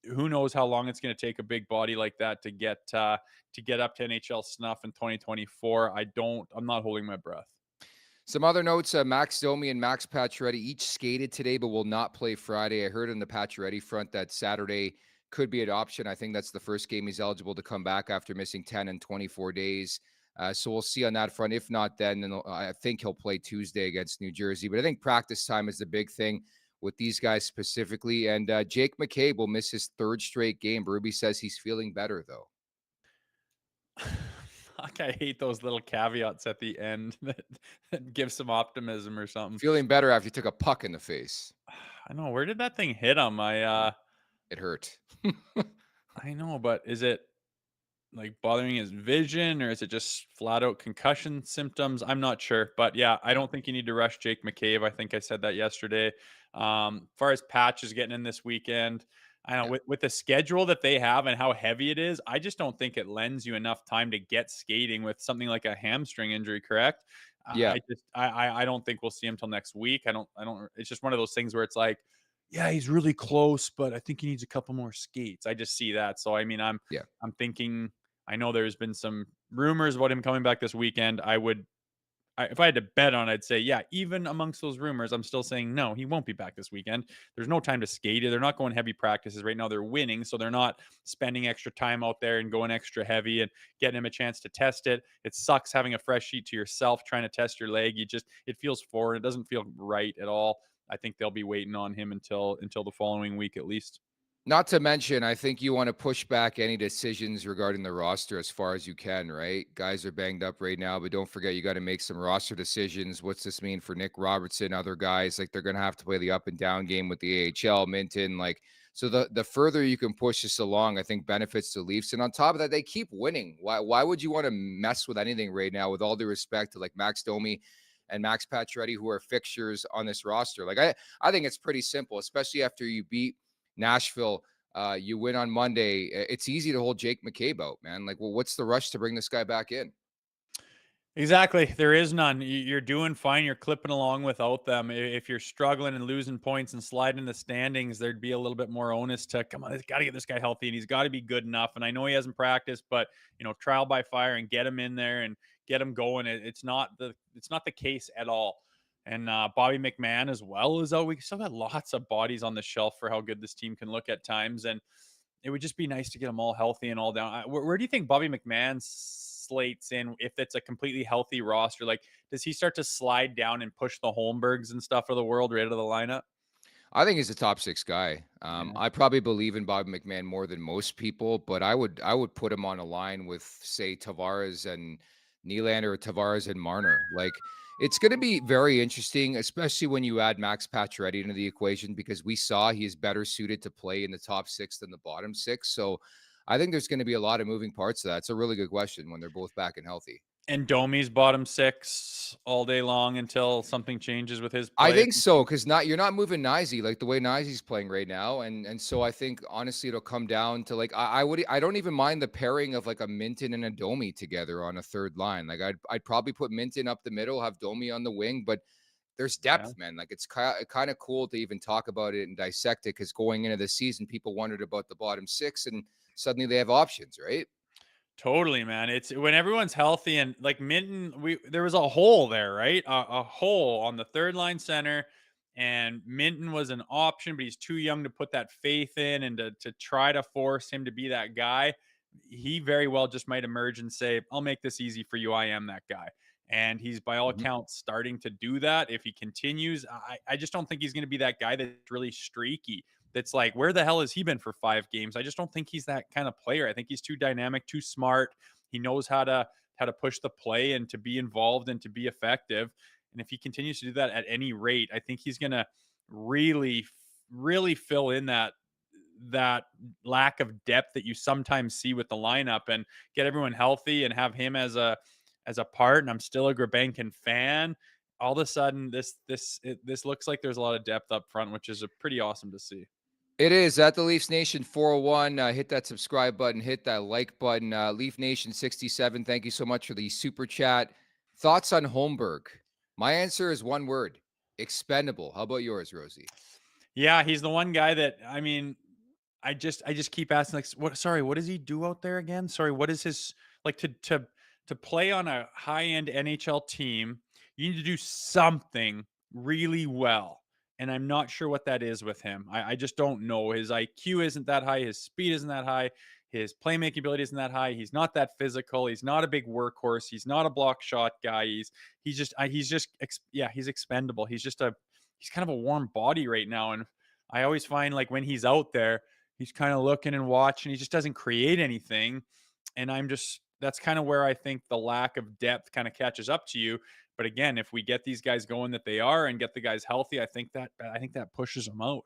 who knows how long it's going to take a big body like that to get up to NHL snuff in 2024. I'm not holding my breath. Some other notes, Max Domi and Max Pacioretty each skated today but will not play Friday. I heard on the Pacioretty front that Saturday could be an option. I think that's the first game he's eligible to come back after missing 10 and 24 days. So we'll see on that front. If not, then I think he'll play Tuesday against New Jersey. But I think practice time is the big thing with these guys specifically. And Jake McCabe will miss his 3rd straight game. Ruby says he's feeling better, though. Fuck, I hate those little caveats at the end that give some optimism or something. Feeling better after he took a puck in the face. I know, where did that thing hit him? It hurt. I know, but is it like bothering his vision, or is it just flat out concussion symptoms? I'm not sure, but yeah, I don't think you need to rush Jake McCabe. I think I said that yesterday. Far as Patch is getting in this weekend, I know Yeah. with the schedule that they have and how heavy it is, I just don't think it lends you enough time to get skating with something like a hamstring injury, correct? Yeah. I don't think we'll see him till next week. I don't it's just one of those things where it's like, yeah, he's really close, but I think he needs a couple more skates. I just see that. So I mean, Yeah. I'm thinking I know there's been some rumors about him coming back this weekend. If I had to bet on it, I'd say, yeah, even amongst those rumors, I'm still saying no, he won't be back this weekend. There's no time to skate. They're not going heavy practices right now. They're winning, so they're not spending extra time out there and going extra heavy and getting him a chance to test it. It sucks having a fresh sheet to yourself trying to test your leg. It feels foreign. It doesn't feel right at all. I think they'll be waiting on him until the following week at least. Not to mention, I think you want to push back any decisions regarding the roster as far as you can, right? Guys are banged up right now, but don't forget you got to make some roster decisions. What's this mean for Nick Robertson, other guys? Like they're going to have to play the up and down game with the AHL, Minten. Like, so the further you can push this along, I think benefits the Leafs. And on top of that, they keep winning. Why would you want to mess with anything right now? With all due respect to like Max Domi and Max Pacioretty, who are fixtures on this roster. Like I think it's pretty simple, especially after you beat Nashville. You win on Monday. It's easy to hold Jake McCabe out, man. Like, well, what's the rush to bring this guy back in? Exactly. There is none. You're doing fine. You're clipping along without them. If you're struggling and losing points and sliding in the standings, there'd be a little bit more onus to come on. Got to get this guy healthy, and he's got to be good enough. And I know he hasn't practiced, but trial by fire and get him in there and get him going. It's not the case at all. And Bobby McMann as well is out. We still got lots of bodies on the shelf for how good this team can look at times, and it would just be nice to get them all healthy and all down. Where do you think Bobby McMahon slates in if it's a completely healthy roster? Like, does he start to slide down and push the Holmbergs and stuff of the world right out of the lineup? I think he's a top six guy. Yeah. I probably believe in Bobby McMahon more than most people, but I would put him on a line with say Tavares and Nylander or Tavares and Marner. Like it's going to be very interesting, especially when you add Max Pacioretty into the equation because we saw he is better suited to play in the top six than the bottom six. So I think there's going to be a lot of moving parts to that. It's a really good question when they're both back and healthy. And Domi's bottom six all day long until something changes with his I play. think so, because you're not moving Nyzy like the way Nyzy's playing right now, and so I think honestly it'll come down to like I don't even mind the pairing of like a Minten and a Domi together on a third line. Like I'd probably put Minten up the middle, have Domi on the wing, but there's depth, man. Like it's kind of cool to even talk about it and dissect it because going into the season, people wondered about the bottom six, and suddenly they have options, right? Totally, man. It's when everyone's healthy and like Minten, there was a hole there, right? A hole on the third line center, and Minten was an option, but he's too young to put that faith in and to try to force him to be that guy. He very well just might emerge and say, "I'll make this easy for you. I am that guy." And he's by all Mhm. accounts starting to do that. If he continues, I just don't think he's going to be that guy that's really streaky. That's like, where the hell has he been for 5 games? I just don't think he's that kind of player. I think he's too dynamic, too smart. He knows how to push the play and to be involved and to be effective. And if he continues to do that at any rate, I think he's going to really, really fill in that lack of depth that you sometimes see with the lineup and get everyone healthy and have him as a part. And I'm still a Grabankin fan. All of a sudden, this looks like there's a lot of depth up front, which is a pretty awesome to see. It is at the Leafs Nation 401. Hit that subscribe button, hit that like button. Leaf Nation 67. Thank you so much for the super chat. Thoughts on Holmberg? My answer is one word: expendable. How about yours, Rosie? Yeah, he's the one guy that I just keep asking like what does he do out there again? Sorry, what is his like to play on a high-end NHL team, you need to do something really well. And I'm not sure what that is with him. I just don't know. His IQ isn't that high, his speed isn't that high, his playmaking ability isn't that high. He's not that physical. He's not a big workhorse. He's not a block shot guy. He's expendable. He's kind of a warm body right now. And I always find like when he's out there, he's kind of looking and watching. He just doesn't create anything. And that's kind of where I think the lack of depth kind of catches up to you. But again, if we get these guys going that they are and get the guys healthy, I think that pushes them out.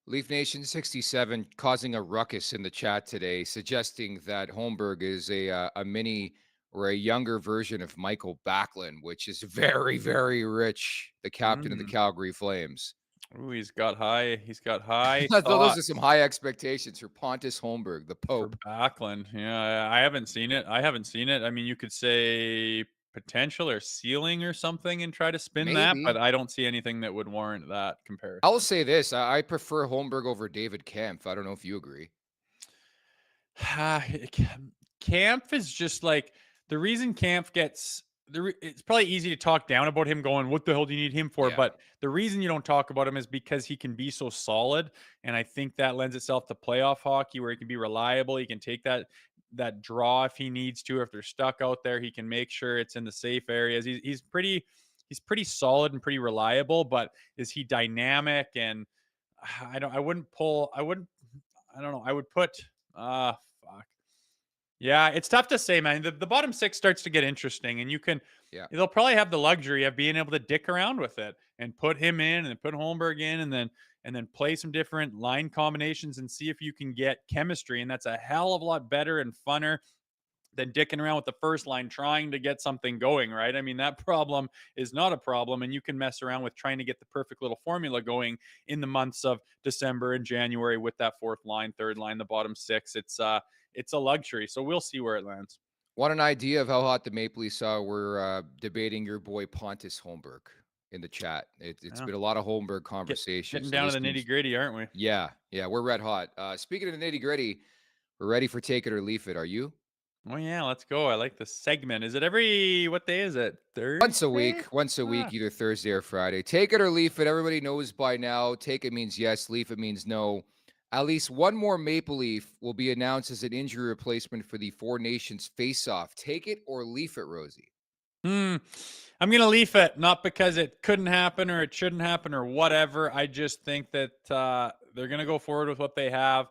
Leaf Nation 67 causing a ruckus in the chat today, suggesting that Holmberg is a mini or a younger version of Michael Backlund, which is very, very rich, the captain of the Mm. Calgary Flames. Ooh, he's got high Those thought are some high expectations for Pontus Holmberg, the for Pope. Backlund. Yeah, I haven't seen it. I mean, you could say potential or ceiling or something and try to spin that, but Maybe. I don't see anything that would warrant that I will comparison. say this. I prefer Holmberg over David Kampf. I don't know if you agree. Kampf is just like the reason Kampf gets it's probably easy to talk down about him going, what the hell do you need him for? Yeah. But the reason you don't talk about him is because he can be so solid. And I think that lends itself to playoff hockey where he can be reliable. He can take that draw if he needs to. If they're stuck out there, he can make sure it's in the safe areas. He's pretty solid and pretty reliable, but is he dynamic? And I don't know. I would put fuck. Yeah, it's tough to say, man. The bottom six starts to get interesting, and Yeah. they'll probably have the luxury of being able to dick around with it and put him in and then put Holmberg in and then play some different line combinations and see if you can get chemistry. And that's a hell of a lot better and funner than dicking around with the first line trying to get something going, right? I mean, that problem is not a problem, and you can mess around with trying to get the perfect little formula going in the months of December and January with that fourth line, third line, the bottom six. It's a luxury, so we'll see where it lands. Want an idea of how hot the Maple Leafs are? We're debating your boy Pontus Holmberg in the chat. It's Yeah. been a lot of Holmberg conversation. Getting So down to this the seems, nitty gritty, aren't we? yeah, we're red hot. Speaking of the nitty gritty, we're ready for take it or leave it. Are you? Oh yeah, let's go. I like the segment. Is it what day is it? Thursday? Once a Ah, week, either Thursday or Friday. Take it or leave it. Everybody knows by now. Take it means yes, leave it means no. At least one more Maple Leaf will be announced as an injury replacement for the Four Nations face-off. Take it or leave it, Rosie. Hmm. I'm gonna leave it, not because it couldn't happen or it shouldn't happen or whatever. I just think that they're gonna go forward with what they have.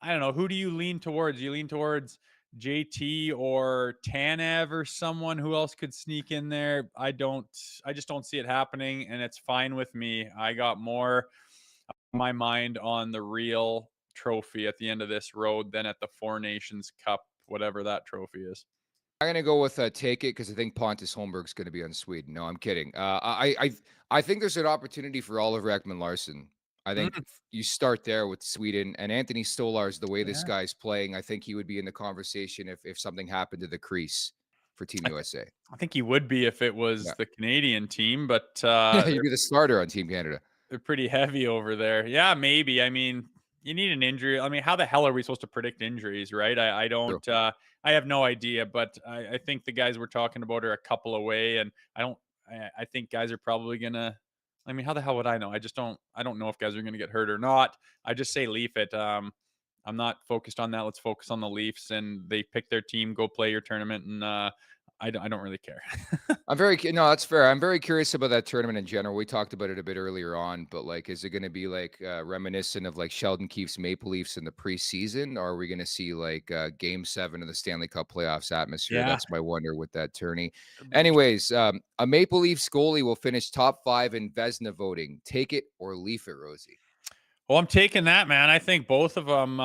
I don't know. Who do you lean towards? You lean towards JT or Tanev or someone who else could sneak in there. I don't. I just don't see it happening, and it's fine with me. I got more my mind on the real trophy at the end of this road than at the Four Nations Cup, whatever that trophy is. I'm gonna go with take it because I think Pontus Holmberg's gonna be on Sweden. No, I'm kidding. I think there's an opportunity for Oliver Ekman Larsson. I think Mm, you start there with Sweden and Anthony Stolarz. The way this yeah. guy's playing, I think he would be in the conversation if something happened to the crease for Team USA. I think he would be if it Yeah, was the Canadian team, but he'd be the starter on Team Canada. they're pretty heavy over there. Yeah, maybe. I mean, you need an injury. I mean, how the hell are we supposed to predict injuries, right? I True. don't. I have no idea, but I think the guys we're talking about are a couple away, and I don't. I think guys are probably gonna. I mean, how the hell would I know? I just don't. I don't know if guys are gonna get hurt or not. I just say leave it. I'm not focused on that. Let's focus on the Leafs, and they pick their team, go play your tournament, and I don't really care. No, that's fair. I'm very curious about that tournament in general. We talked about it a bit earlier on, but like, is it going to be like reminiscent of like Sheldon Keefe's Maple Leafs in the preseason, or are we going to see like Game 7 of the Stanley Cup playoffs atmosphere? Yeah, That's my wonder with that tourney. it'll be interesting. Anyways, a Maple Leafs goalie will finish top 5 in Vezina voting. Take it or leave it, Rosie. Well, I'm taking that, man. I think both of them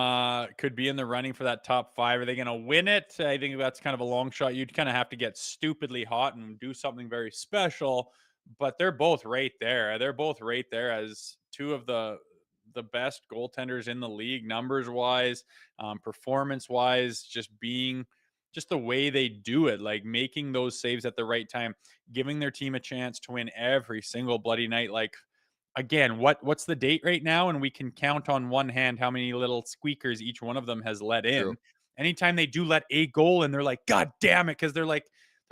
could be in the running for that top five. Are they going to win it? I think that's kind of a long shot. You'd kind of have to get stupidly hot and do something very special. But they're both right there. They're both right there as two of the best goaltenders in the league, numbers wise, performance wise, just the way they do it, like making those saves at the right time, giving their team a chance to win every single bloody night. Like again, what's the date right now? And we can count on one hand how many little squeakers each one of them has let True. in. Anytime they do let a goal and they're like, God damn it, because they're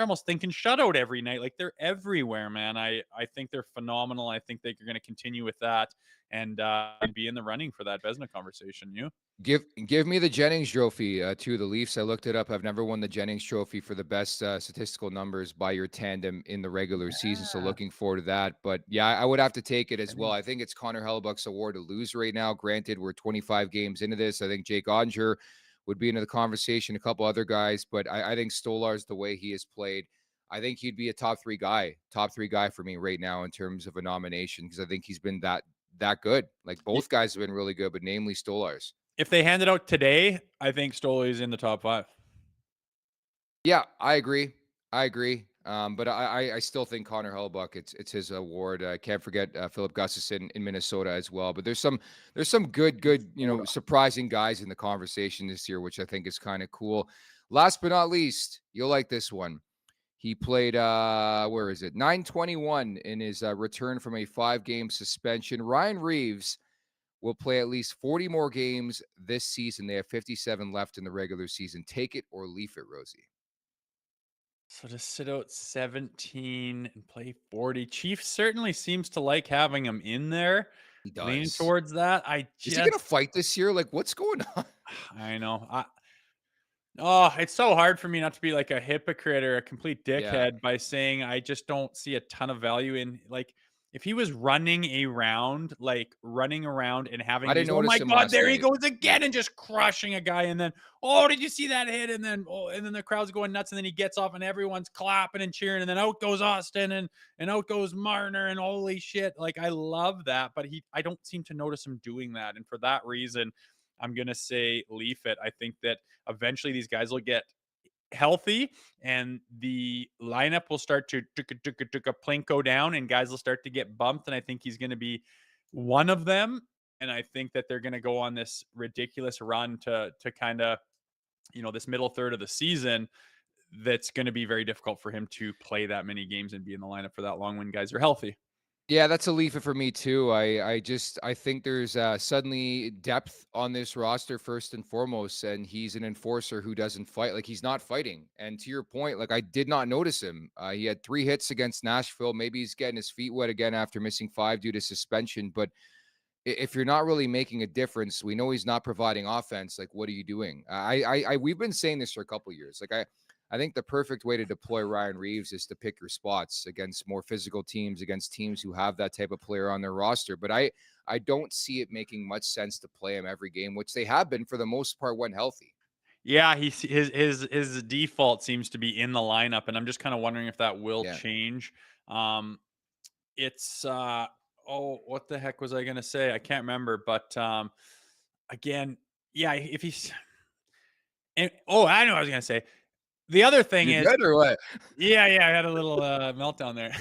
almost thinking shutout every night. Like they're everywhere, man. I think they're phenomenal. I think they're going to continue with that and be in the running for that Vezina conversation. You? Give me the Jennings Trophy to the Leafs. I looked it up. I've never won the Jennings Trophy for the best statistical numbers by your tandem in the regular season. So Yeah. looking forward to that. But yeah, I would have to take it as well. Jennings. I think it's Connor Hellebuck's award to lose right now. Granted, we're 25 games into this. I think Jake Ottinger would be into the conversation. A couple other guys, but I think Stolarz, the way he has played, I think he'd be a top three guy for me right now in terms of a nomination because I think he's been that good. Like both guys have been really good, but namely Stolarz. If they hand it out today, I think Stoley's in the top five. Yeah, I agree. But I still think Connor Hellebuyck, it's his award. I can't forget Philip Gustafson in Minnesota as well. But there's some good surprising guys in the conversation this year, which I think is kind of cool. Last but not least, you'll like this one. He played, 921 in his return from a 5-game suspension. Ryan Reaves will play at least 40 more games this season. They have 57 left in the regular season. Take it or leave it, Rosie. So to sit out 17 and play 40, Chiefs certainly seems to like having him in there. He Leaning does. towards that. Is he going to fight this year? Like, what's going on? I know. Oh, it's so hard for me not to be like a hypocrite or a complete dickhead by saying I just don't see a ton of value in, like, if he was running around and having I didn't oh my notice him God, last there he night. goes again and just crushing a guy. And then, oh, did you see that hit? And then, the crowd's going nuts. And then he gets off and everyone's clapping and cheering. And then out goes Austin and out goes Marner and holy shit. Like, I love that, but I don't seem to notice him doing that. And for that reason, I'm going to say leaf it. I think that eventually these guys will get healthy and the lineup will start to plinko down and guys will start to get bumped. And I think he's going to be one of them. And I think that they're going to go on this ridiculous run to kind of, this middle third of the season. That's going to be very difficult for him to play that many games and be in the lineup for that long when guys are healthy. Yeah, that's a leaf it for me too. I think there's suddenly depth on this roster first and foremost, and he's an enforcer who doesn't fight. Like, he's not fighting. And to your point, like, I did not notice him. He had 3 hits against Nashville. Maybe he's getting his feet wet again after missing 5 due to suspension. But if you're not really making a difference, we know he's not providing offense. Like, what are you doing? We've been saying this for a couple of years. Like, I think the perfect way to deploy Ryan Reaves is to pick your spots against more physical teams, against teams who have that type of player on their roster. But I don't see it making much sense to play him every game, which they have been for the most part when healthy. Yeah, his default seems to be in the lineup, and I'm just kind of wondering if that will change. It's what the heck was I gonna say? I can't remember, but again, yeah, if he's I know what I was gonna say. The other thing You is, good or what? yeah, I had a little meltdown there.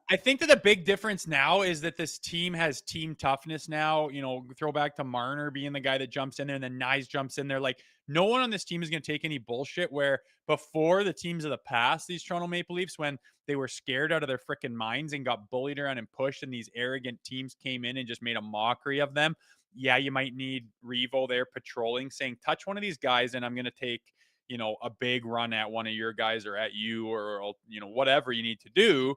I think that the big difference now is that this team has team toughness now. Throw back to Marner being the guy that jumps in there and then Nyes jumps in there. Like, no one on this team is going to take any bullshit, where before the teams of the past, these Toronto Maple Leafs, when they were scared out of their freaking minds and got bullied around and pushed and these arrogant teams came in and just made a mockery of them. Yeah, you might need Revo there patrolling, saying, touch one of these guys and I'm going to take, a big run at one of your guys or at you or, whatever you need to do.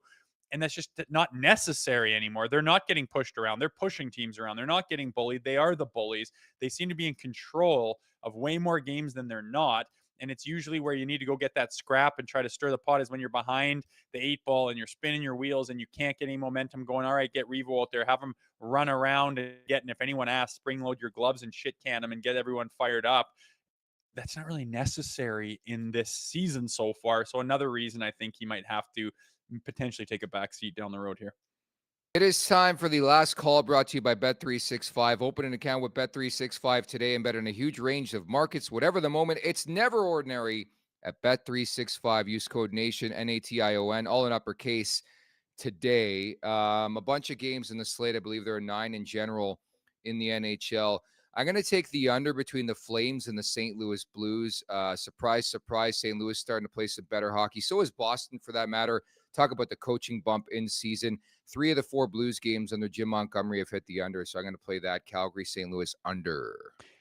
And that's just not necessary anymore. They're not getting pushed around. They're pushing teams around. They're not getting bullied. They are the bullies. They seem to be in control of way more games than they're not. And it's usually where you need to go get that scrap and try to stir the pot is when you're behind the 8 ball and you're spinning your wheels and you can't get any momentum going. All right, get Revo out there, have them run around and and if anyone asks, spring load your gloves and shit can them and get everyone fired up. That's not really necessary in this season so far. So another reason I think he might have to potentially take a back seat down the road here. It is time for the last call, brought to you by Bet365. Open an account with Bet365 today and bet on a huge range of markets. Whatever the moment, it's never ordinary at Bet365. Use code NATION, NATION, all in uppercase today. A bunch of games in the slate. I believe there are 9 in general in the NHL. I'm going to take the under between the Flames and the St. Louis Blues. Surprise, surprise, St. Louis starting to play some better hockey. So is Boston, for that matter. Talk about the coaching bump in season. 3 of the 4 Blues games under Jim Montgomery have hit the under, so I'm going to play that Calgary St. Louis under.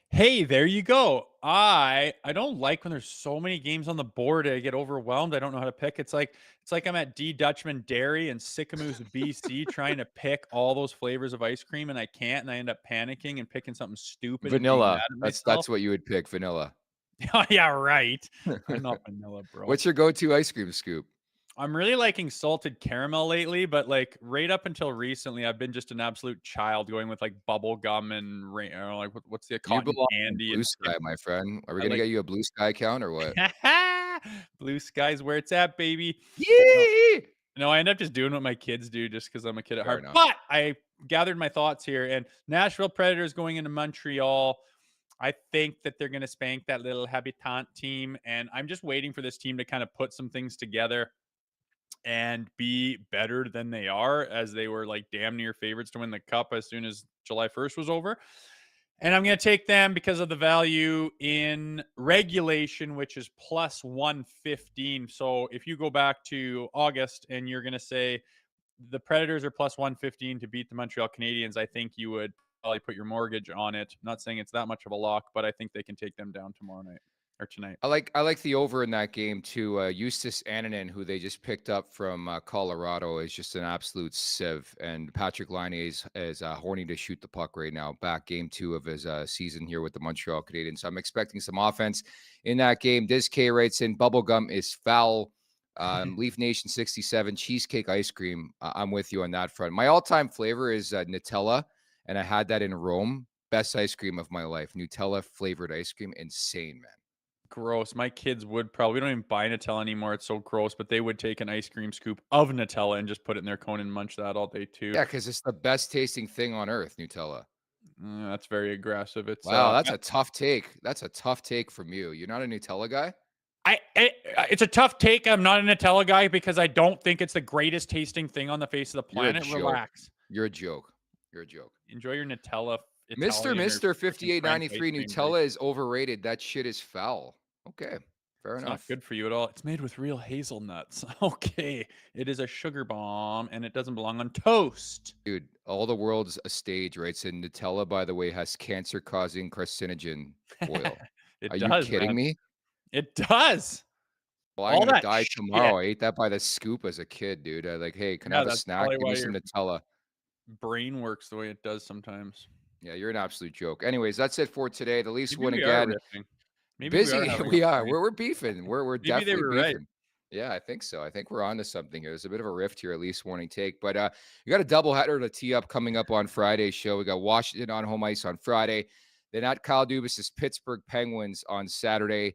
Hey, there you go. I don't like when there's so many games on the board. I get overwhelmed. I don't know how to pick. It's like I'm at D Dutchman Dairy in Sycamoose, BC, trying to pick all those flavors of ice cream, and I can't, and I end up panicking and picking something stupid. Vanilla. That's what you would pick, vanilla. Oh, yeah, right. I'm not vanilla, bro. What's your go-to ice cream scoop? I'm really liking salted caramel lately, but like right up until recently, I've been just an absolute child going with like bubble gum and like what's the cotton candy Blue and Sky, my friend. Are we gonna get you a Blue Sky account or what? Blue Sky's where it's at, baby. Yee! No, I end up just doing what my kids do just because I'm a kid at heart. Enough. But I gathered my thoughts here, and Nashville Predators going into Montreal. I think that they're going to spank that little Habitant team, and I'm just waiting for this team to kind of put some things together. and be better than they are, as they were like damn near favorites to win the cup as soon as July 1st was over. And I'm going to take them because of the value in regulation, which is plus 115. So if you go back to August and you're going to say the Predators are plus 115 to beat the Montreal Canadiens, I think you would probably put your mortgage on it. I'm not saying it's that much of a lock, but I think they can take them down tomorrow night or tonight. I like the over in that game too. Eustace Ananen, who they just picked up from Colorado, is just an absolute sieve, and Patrick Laine is horny to shoot the puck right now. Back game 2 of his season here with the Montreal Canadiens. So I'm expecting some offense in that game. Diz K writes in, bubblegum is foul. Leaf Nation 67, cheesecake ice cream. I'm with you on that front. My all-time flavor is Nutella, and I had that in Rome. Best ice cream of my life. Nutella flavored ice cream. Insane, man. Gross. My kids would probably, we don't even buy Nutella anymore. It's so gross, but they would take an ice cream scoop of Nutella and just put it in their cone and munch that all day too. Yeah, because it's the best tasting thing on earth, Nutella. That's very aggressive. It's wow, that's a tough take. That's a tough take from you. You're not a Nutella guy? It's a tough take. I'm not a Nutella guy because I don't think it's the greatest tasting thing on the face of the planet. Relax. You're a joke. You're a joke. Enjoy your Nutella. Mr. 5893 Nutella is overrated. That shit is foul. Okay, fair enough. Not good for you at all. It's made with real hazelnuts. Okay, it is a sugar bomb, and it doesn't belong on toast. Dude, all the world's a stage, right? So Nutella, by the way, has cancer-causing carcinogen oil. Are you kidding me? It does. Well, I'm gonna die tomorrow. I ate that by the scoop as a kid, dude. I like, hey, can I have a snack? Give me some Nutella. Brain works the way it does sometimes. Yeah, you're an absolute joke. Anyways, that's it for today. The Leafs win again. Maybe busy. We are. We're beefing. We're Maybe definitely they were beefing. right. Yeah, I think so. I think we're on to something here. There's a bit of a rift here, at least morning take. But you got a doubleheader to tee up coming up on Friday's show. We got Washington on home ice on Friday. Then at Kyle Dubas's Pittsburgh Penguins on Saturday.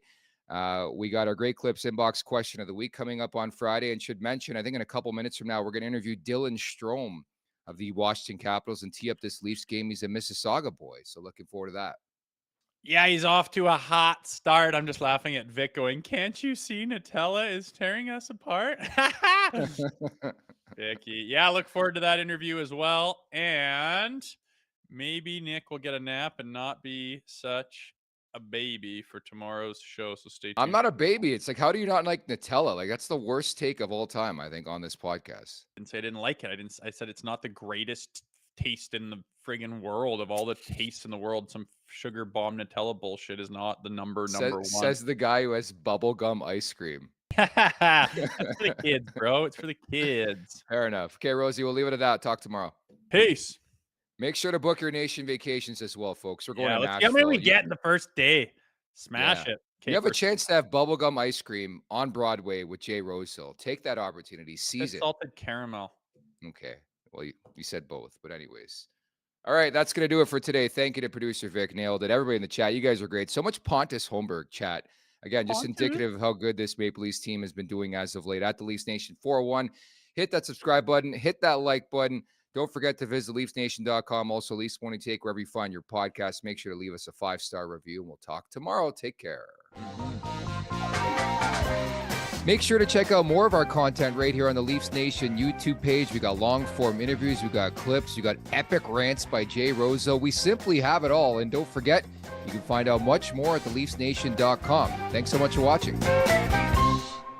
We got our Great Clips inbox question of the week coming up on Friday. And should mention, I think in a couple minutes from now, we're going to interview Dylan Strome of the Washington Capitals and tee up this Leafs game. He's a Mississauga boy. So looking forward to that. Yeah, he's off to a hot start. I'm just laughing at Vic going, can't you see Nutella is tearing us apart? Vicky. Yeah, look forward to that interview as well. And maybe Nick will get a nap and not be such a baby for tomorrow's show. So stay tuned. I'm not a baby. It's like, how do you not like Nutella? Like, that's the worst take of all time, I think, on this podcast. I didn't say I didn't like it. I said it's not the greatest taste in the friggin' world. Of all the tastes in the world, some sugar bomb Nutella bullshit is not the number one. Says the guy who has bubblegum ice cream. That's for the kids, bro. It's for the kids. Fair enough. Okay, Rosie, we'll leave it at that. Talk tomorrow. Peace. Make sure to book your nation vacations as well, folks. We're going to Nashville. How many we get in the first day? Smash it. You have a chance to have bubblegum ice cream on Broadway with Jay Rosehill. Take that opportunity. Seize it. Salted caramel. Okay. Well, you said both, but anyways. All right, that's going to do it for today. Thank you to producer Vic. Nailed it. Everybody in the chat, you guys are great. So much Pontus Holmberg chat. Again, just indicative of how good this Maple Leafs team has been doing as of late. At the Leafs Nation 401. Hit that subscribe button. Hit that like button. Don't forget to visit LeafsNation.com. Also, Leafs Morning Take, wherever you find your podcast. Make sure to leave us a 5-star review, and we'll talk tomorrow. Take care. Make sure to check out more of our content right here on the Leafs Nation YouTube page. We got long-form interviews. We got clips. We got epic rants by Jay Rosehill. We simply have it all. And don't forget, you can find out much more at theleafsnation.com. Thanks so much for watching.